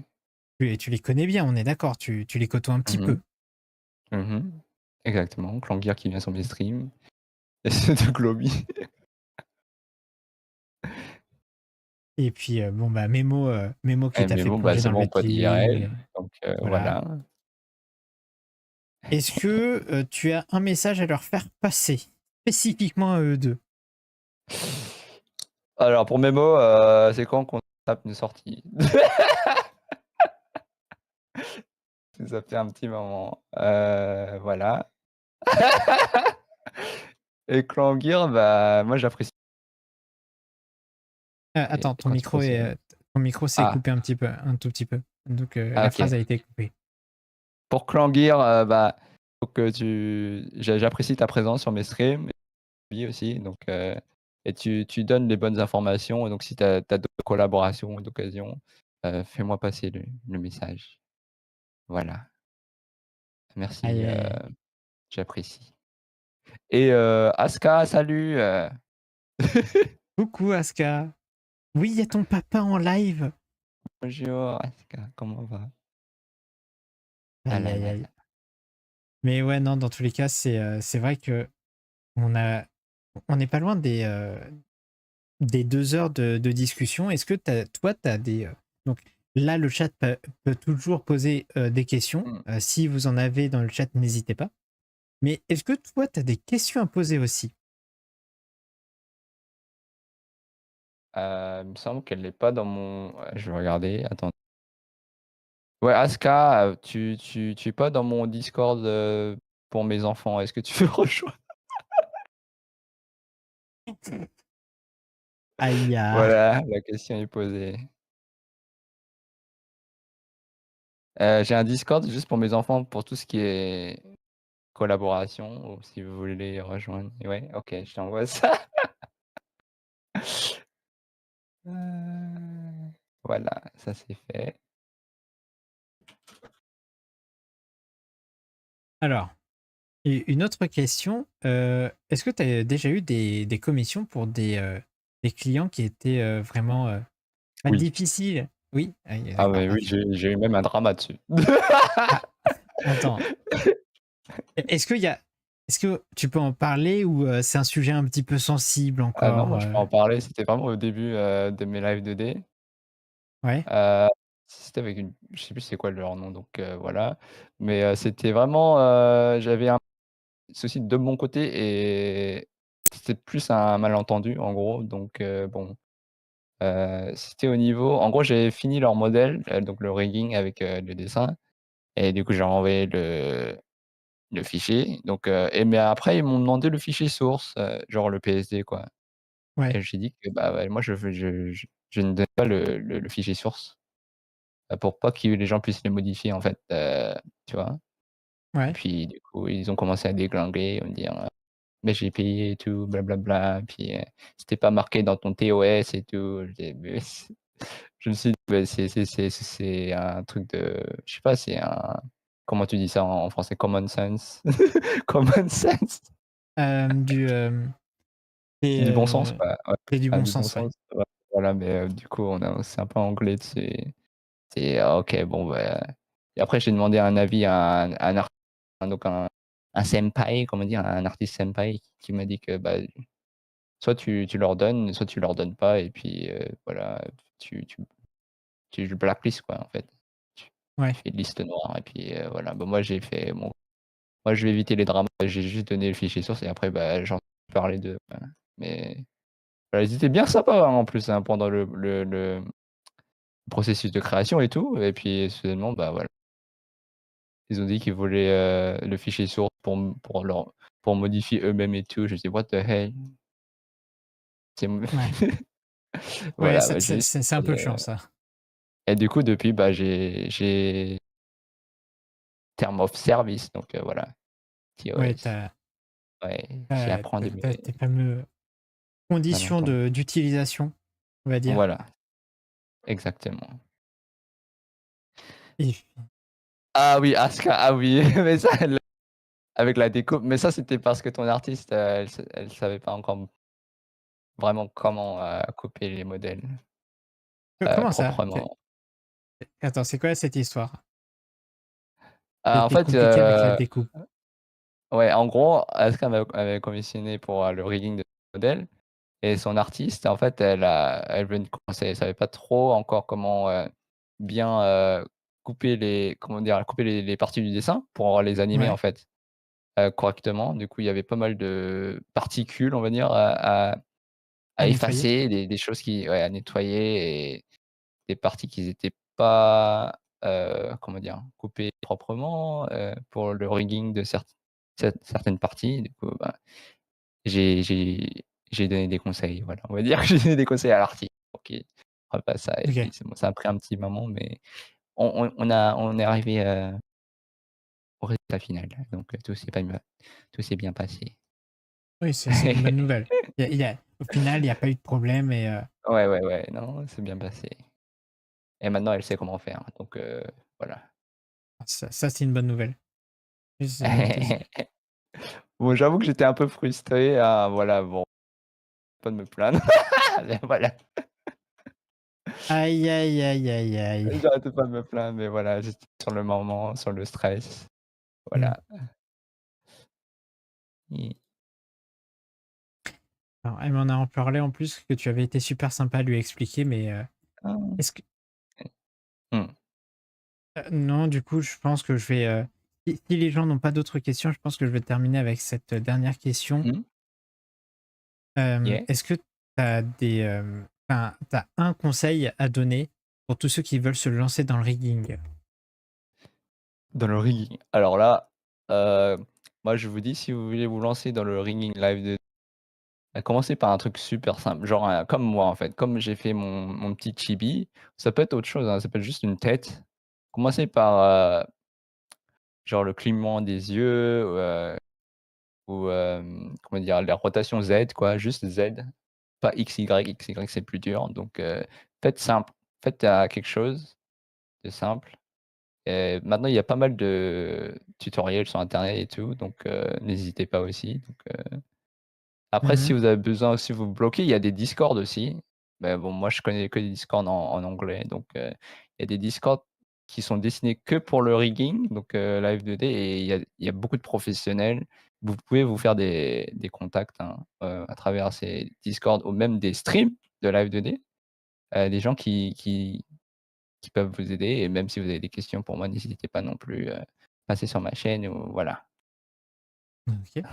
Tu les connais bien, on est d'accord, tu les côtoies un petit Mmh mh. peu. Mmh. Exactement, Clangear qui vient sur mes streams et ceux de Globy. Et puis, bon, bah, Memo qui Eh t'a mais fait bon, bah, plonger c'est dans le mon pote IRL, betting, donc voilà. voilà. Est-ce que, tu as un message à leur faire passer? Spécifiquement à eux 2? Alors pour Memo, c'est quand qu'on tape une sortie? Ça fait un petit moment, voilà. Et Clangear, bah, moi j'apprécie Attends, quand il pose, ton micro s'est ah, coupé un tout petit peu, donc ah la phrase OK. a été coupée. Pour Clangear, bah, faut que j'apprécie ta présence sur mes streams, et lui aussi, donc et tu donnes les bonnes informations, et donc si tu as d'autres collaborations d'occasion, fais-moi passer le message. Voilà. Merci, Aïe, aïe, aïe. j'apprécie. Et Aska, salut, Coucou Aska. Oui, il y a ton papa en live. bonjour Aska, comment va? Ah Aïe, là aïe, là aïe. là. Mais ouais, non, dans tous les cas, c'est vrai que on n'est pas loin des 2 heures de discussion. Est-ce que toi, tu as des. Donc là, le chat peut toujours poser des questions. Mmh. Si vous en avez dans le chat, n'hésitez pas. Mais est-ce que toi, tu as des questions à poser aussi? Il me semble qu'elle est pas dans mon je vais regarder, attends. Ouais, Aska, tu es pas dans mon Discord, pour mes enfants. Est-ce que tu veux rejoindre? Aïe, ah. Voilà, la question est posée. J'ai un Discord juste pour mes enfants, pour tout ce qui est collaboration, ou si vous voulez les rejoindre. Ouais, OK, je t'envoie ça. Voilà, ça c'est fait. Alors, et une autre question. Est-ce que tu as déjà eu des commissions pour des clients qui étaient vraiment pas Oui. difficiles? Oui? Ah, Ah d'accord. ouais, oui, Ok. j'ai eu même un drama dessus. Ah, attends. Est-ce qu'il y a est-ce que tu peux en parler ou c'est un sujet un petit peu sensible Ah non, encore, moi je peux en parler, c'était vraiment au début, de mes lives 2D. Ouais, Heu, C'était avec une je sais plus c'est quoi leur nom, donc voilà. Mais c'était vraiment, j'avais un souci de mon côté et c'était plus un malentendu en gros, donc bon, c'était au niveau en gros, j'avais fini leur modèle, donc le rigging avec, le dessin et du coup, j'ai renvoyé le fichier, donc mais après ils m'ont demandé le fichier source, genre le PSD quoi ouais, et j'ai dit que, bah, ouais, moi je ne donne pas le fichier source, pour pas que les gens puissent les modifier en fait, tu vois? Et ouais. puis du coup, ils ont commencé à déglinguer, à me dire, «Mais j'ai payé et tout, blablabla, puis, c'était pas marqué dans ton TOS et tout». Je dis: «Mais» je me suis dit: «Bah, c'est un truc de» je sais pas, c'est un comment tu dis ça en français? Common sense? Common sense? C'est, Du bon sens quoi, ouais. c'est du Ah, bon du bon sens, ouais. sens, ouais, voilà, mais du coup, c'est un peu anglais, c'est OK, bon, bah et après j'ai demandé un avis à un donc un senpai, comment dire? Un artiste senpai qui m'a dit que, bah, soit tu leur donnes, soit tu leur donnes pas et puis, voilà, tu tu tu blacklist quoi, en fait. Tu Ouais, tu fais liste noire et puis, voilà. Bah, moi j'ai fait bon, moi je vais éviter les dramas, j'ai juste donné le fichier source et après, bah, j'en ai parlé d'eux, voilà. Mais bah, ils étaient bien sympas, hein, en plus, hein, pendant le processus de création et tout et puis soudainement, bah, voilà, ils ont dit qu'ils voulaient, le fichier source pour modifier eux-mêmes et tout. Je dis: «What the hell?» C'est m ouais. Ouais, voilà, ça bah, j'ai c'est un peu chiant ça. et du coup depuis, bah, j'ai term of service donc voilà, Ouais, TOS. Ouais, j'y tu apprends de mes tes fameux conditions malentendus. de d'utilisation, on va dire. Voilà, exactement. Et Ah oui, Asuka, ah oui, mais ça, elle avec la découpe, mais ça, c'était parce que ton artiste, elle savait pas encore vraiment comment, couper les modèles, comment ça? proprement. Attends, c'est quoi cette histoire? En C'était fait, compliqué avec la découpe. ouais, en gros, Asuka m'avait commissionné pour, le rigging de son modèle et son artiste, en fait, elle venait de commencer, elle savait pas trop encore comment, bien, couper les parties du dessin pour les animer, en Ouais, fait, correctement. Du coup, il y avait pas mal de particules, on va dire, à à nettoyer? effacer, des choses qui ouais, à nettoyer et des parties qui étaient pas, comment dire? Coupées proprement, pour le rigging de certaines parties. Du coup, bah, j'ai j'ai j'ai donné des conseils, voilà. On va dire que j'ai donné des conseils à l'artiste pour qu'il refasse ça et OK. puis c'est bon. Ça a pris un petit moment, mais on est arrivé, au résultat final, donc tout s'est bien passé. Oui, c'est une bonne nouvelle. Au final, il y a pas eu de problème et Ouais, ouais, ouais, non, c'est bien passé et maintenant elle sait comment faire, donc voilà. ça c'est une bonne nouvelle. C'est Bon, j'avoue que j'étais un peu frustré, voilà, bon, pas de me plaindre, mais voilà, aïe, aïe, aïe, aïe, aïe. j'arrêtais pas de me plaindre, mais voilà, j'étais sur le moment, sur le stress, Mmh. voilà. Et Alors elle m'en a en parlé en plus que tu avais été super sympa à lui expliquer, mais ah, est-ce que mmh, non, du coup, je pense que je vais, si les gens n'ont pas d'autres questions, je pense que je vais terminer avec cette, dernière question. mmh, yeah. Est-ce que tu as des, enfin, tu as un conseil à donner pour tous ceux qui veulent se lancer dans le rigging? Dans le rigging, alors là, heu, moi je vous dis si vous voulez vous lancer dans le rigging live de commencez par un truc super simple, genre, comme moi en fait, comme j'ai fait mon petit chibi, ça peut être autre chose, hein, ça peut être juste une tête. Commencez par, genre le clignement des yeux, ou comment dire? La rotation Z quoi, juste Z, pas XY, XY c'est plus dur donc faites simple, faites, quelque chose de simple et maintenant il y a pas mal de tutoriels sur internet et tout donc n'hésitez pas aussi donc après si Mmh. vous avez besoin si vous bloquez, il y a des Discord aussi mais bon moi je connais que des Discord en anglais donc il y a des Discord qui sont dessinés que pour le rigging, donc la F2D et il y a beaucoup de professionnels. Vous pouvez vous faire des contacts, hein, à travers ces Discord ou même des streams de la F2D, des gens qui peuvent vous aider et même si vous avez des questions pour moi, n'hésitez pas non plus, passer sur ma chaîne ou voilà. OK.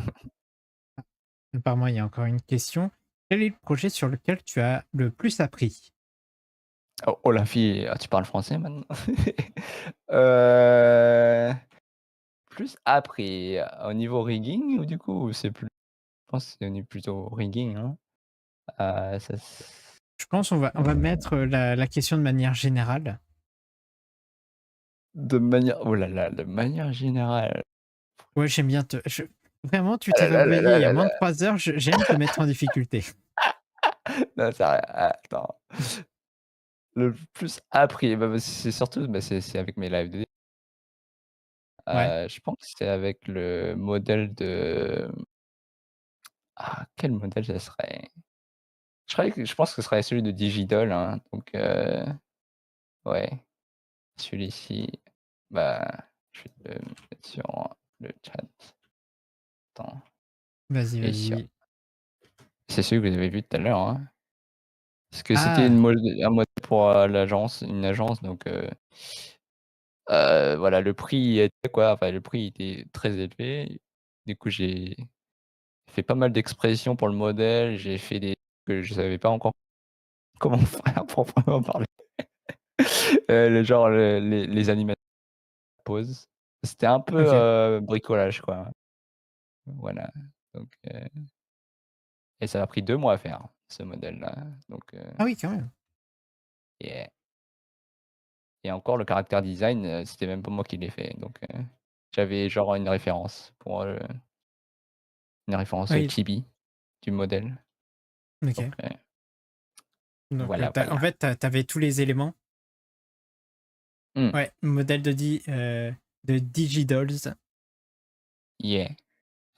Apparemment, il y a encore une question. Quel est le projet sur lequel tu as le plus appris? Oh oh la fille, ah tu parles français maintenant? Heu, plus appris, au niveau rigging ou du coup, c'est plus je pense que c'est au plutôt rigging, hein? Ça s Je pense on va mettre, la question de manière générale. de manière oh là là, de manière générale. Ouais, j'aime bien te je vraiment, tu Ah t'es là là là réveillé là il y a là moins de là. 3 heures, j'aime te mettre en difficulté. Non, ça attends. Le plus appris, bah, c'est surtout, bah, c'est avec mes lives de Ouais, je pense que c'est avec le modèle de quel modèle ça serait? Je pense que ce serait celui de Digidoll, hein, donc ouais, celui-ci, bah, je vais le mettre sur le chat. Attends vas-y, et sur vas-y. c'est celui que vous avez vu tout à l'heure, hein. Parce que c'était Ah! un modèle pour, une agence donc voilà, le prix était quoi, enfin le prix était très élevé. Du coup, j'ai fait pas mal d'expressions pour le modèle, j'ai fait des que je savais pas encore comment faire pour vraiment parler. Le genre les animations de pause. C'était un peu, OK. bricolage quoi, voilà, donc et ça m'a pris 2 mois à faire, ce modèle-là, donc Ah oui, quand même. yeah et encore le caractère design, c'était même pas moi qui l'ai fait, donc j'avais genre une référence, Oui, chibi du modèle, donc OK. Donc, voilà, tu en voilà. fait, tu avais tous les éléments. Mmh, Ouais, modèle de DigiDolls. yeah.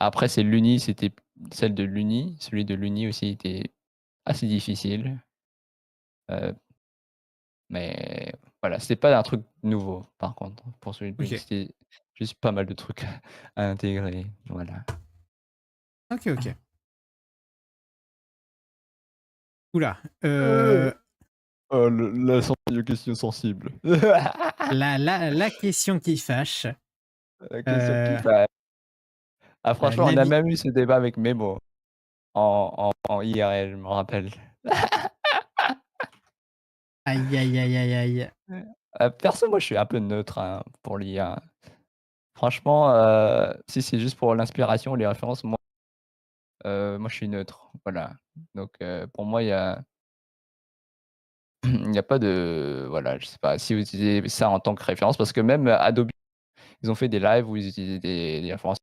Après c'est l'Uni, c'était celle de l'Uni, celui de l'Uni aussi était assez difficile, heu, mais voilà, c'était pas un truc nouveau par contre, pour celui de l'Uni, OK. c'était juste pas mal de trucs à intégrer, voilà. OK, OK. Ouh là, Oh le la sortie de questions sensibles. la question qui fâche, La question qui heu, fait franchement, on a l'avis même eu ce débat avec Memo en IRL, je me rappelle. aïe, aïe, aïe, aïe, aïe. Perso, moi je suis un peu neutre, hein, pour l'IA. Franchement, si c'est juste pour l'inspiration, les références, moi je suis neutre, voilà. Donc pour moi, il y a il y a pas de voilà, je sais pas, si vous utilisez ça en tant que référence parce que même Adobe, ils ont fait des lives où ils utilisaient des références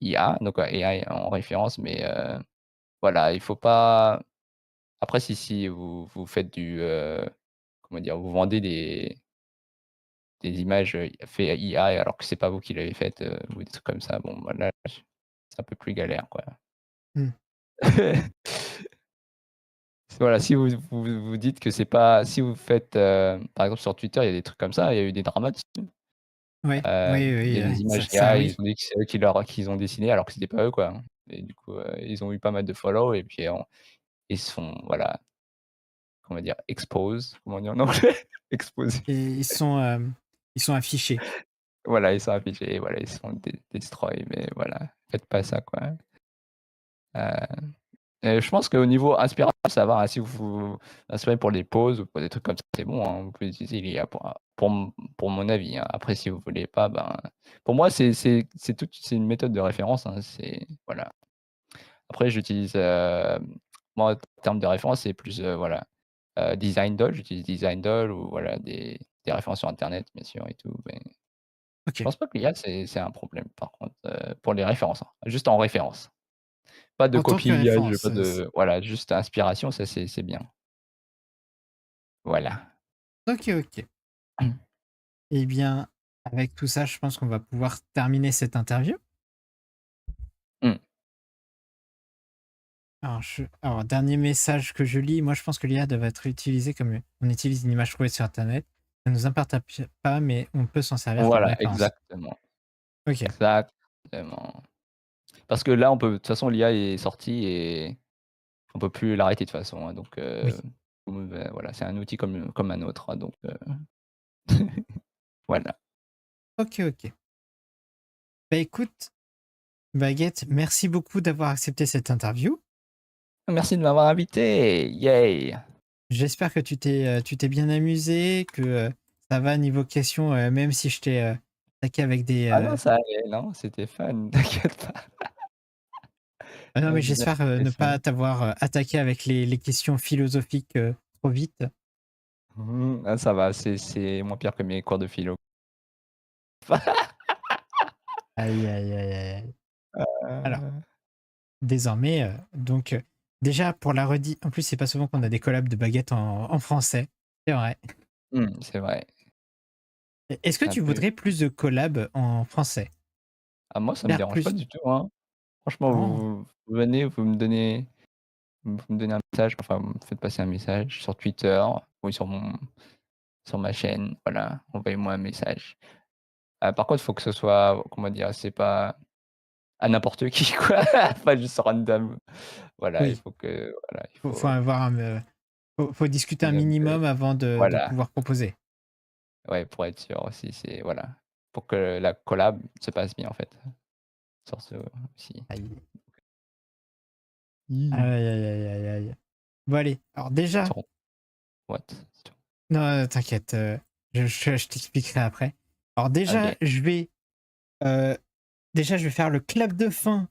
IA, donc AI en référence, mais voilà, il faut pas après si vous faites comment dire? Vous vendez des images, fait IA alors que c'est pas vous qui l'avez faites, ou des trucs comme ça, bon, voilà, c'est un peu plus galère, quoi. Mmh. Voilà, si vous dites que c'est pas si vous faites, par exemple sur Twitter, il y a des trucs comme ça, il y a eu des dramas dessus. Ouais, oui, Il y oui, a des ça images ça IA, ils oui ont dit que c'est eux qu'ils ont dessiné alors que c'était pas eux, quoi, hein et du coup, ils ont eu pas mal de follow et puis ils se font, voilà, comment dire? Expose, comment on dit en anglais? Exposés. et ils sont affichés. Voilà, ils sont affichés et voilà, ils se font destroy mais voilà, faites pas ça, quoi. Heu je pense qu'au niveau inspiration, ça va, hein, si vous vous inspirez pour des poses ou pour des trucs comme ça, c'est bon, hein, vous pouvez utiliser l'IA pour mon avis, hein. Après si vous voulez pas, ben, pour moi c'est une méthode de référence, hein, c'est voilà. Après j'utilise, moi en termes de référence, c'est plus, voilà, DesignDoll, j'utilise DesignDoll ou voilà des références sur internet bien sûr et tout, mais je OK. pense pas que l'IA c'est un problème par contre, pour les références, hein, juste en référence. Pas de En tant que copie-aillage, référence, pas de voilà, juste inspiration, ça c'est bien. Voilà. OK, OK. Eh bien, avec tout ça, je pense qu'on va pouvoir terminer cette interview. Mmh. Alors dernier message que je lis, moi je pense que l'IA doit être utilisée comme on utilise une image trouvée sur internet. ça nous appartient pas, mais on peut s'en servir comme Voilà, référence. exactement, OK, exactement. Parce que là, on peut de toute façon, l'IA est sortie et on peut plus l'arrêter de toute façon, hein, donc oui. voilà, c'est un outil comme un autre, hein, donc voilà. OK, OK. Bah, écoute, Baguette, merci beaucoup d'avoir accepté cette interview. Merci de m'avoir invité, yay! J'espère que tu t'es bien amusé, que, ça va niveau questions, même si je t'ai, attaqué avec des, Ah non, ça allait, non, c'était fun, t'inquiète pas. ah non, mais J'ai bien j'espère, ne apprécié. pas t'avoir, attaqué avec les questions philosophiques, trop vite. Ah ça va, c'est moins pire que mes cours de philo. Aïe, aïe, aïe, aïe, aïe. Alors, Heu, désormais, donc, déjà pour la redit en plus, c'est pas souvent qu'on a des collabs de Baguette en français. C'est vrai. c'est vrai. Est-ce que C'est un tu peu voudrais plus de collabs en français? ah moi ça me Faire dérange pas plus du tout, hein. Franchement, oh, vous venez, vous me donnez un message, enfin vous me faites passer un message sur Twitter ou sur ma chaîne, voilà, envoyez-moi un message. Par contre, il faut que ce soit, comment dire? C'est pas à n'importe qui quoi, pas juste random. Voilà, il oui, faut que voilà, il faut faut avoir faut discuter un minimum de minimum avant de voilà, pouvoir proposer. ouais, pour être sûr aussi, c'est voilà, pour que la collab se passe bien en fait, sur ce aussi. Aïe. Mmh. Aïe, aïe, aïe, aïe, aïe. Bon allez, alors déjà Sur what? non, t'inquiète, je t'expliquerai après. Alors déjà, OK. heu, déjà, je vais faire le clap de fin,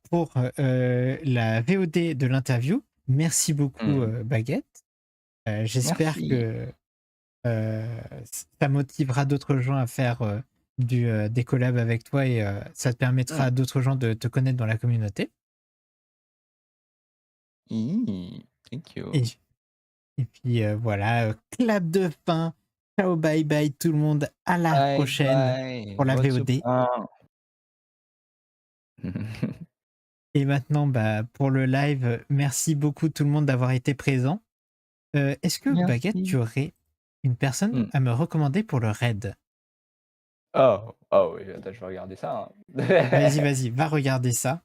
pour, la VOD de l'interview. Merci beaucoup, Mmh. Baguette. J'espère Merci. que, ça motivera d'autres gens à faire, des collabs avec toi et ça te permettra Mmh. à d'autres gens de te connaître dans la communauté Thank et you. et puis, voilà, clap de fin. Ciao, bye bye tout le monde, à la Bye prochaine bye, pour la VOD. Otsupan. Et maintenant, bah, pour le live, merci beaucoup tout le monde d'avoir été présent. Est-ce que Baguette, tu Merci. aurais une personne Mmh. à me recommander pour le raid? Oh, oh oui, attends, je vais regarder ça, hein. Vas-y, vas-y, va regarder ça.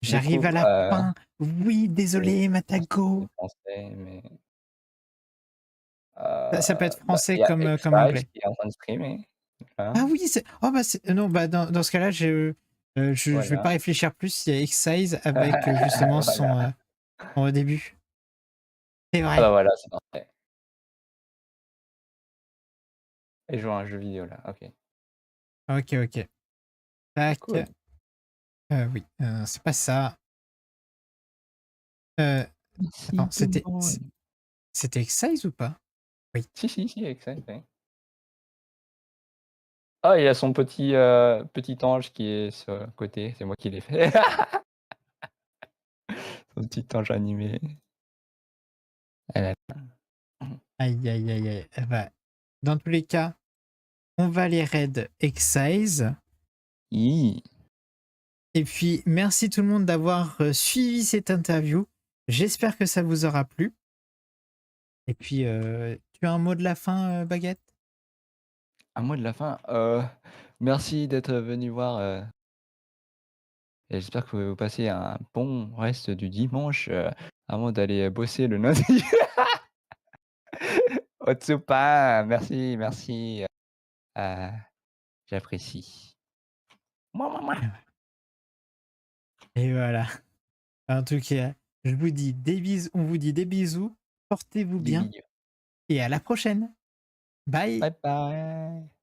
Du J'arrive coup, à la fin. Oui, oui, désolé, je pense que Matago. c'est français, mais Ça peut être bah, français il y a comme Excite anglais. qui est en train de streamer, là, Ah oui, c'est oh bah, c'est non, bah, dans ce cas-là, je vais voilà. pas réfléchir plus. Il y a Excise avec, justement Voilà. son début. C'est Ah bah, vrai. voilà, c'est parfait. Et joue à un jeu vidéo là, OK. OK, OK. Tac. Cool. Oui, c'est pas ça. Heu, Merci attends, tout le monde. c'était Excise ou pas? Oui. Si, si, si, Excite, oui. Ah, il y a son petit ange qui est sur le côté, c'est moi qui l'ai fait. Son petit ange animé. Elle a Aïe, aïe, aïe, aïe. Bah, dans tous les cas, on va les raid Excise. Hi. Et puis, merci tout le monde d'avoir suivi cette interview. J'espère que ça vous aura plu. Et puis, tu as un mot de la fin, Baguette? Un mot de la fin, merci d'être venu voir, et j'espère que vous passez un bon reste du dimanche, avant d'aller bosser le lundi. Otsupa, merci, merci, heu, j'apprécie. Mouah, mouah, mouah. Et voilà. En tout cas, on vous dit des bisous. Portez-vous Des bien bisous. et à la prochaine. Bye. Bye bye.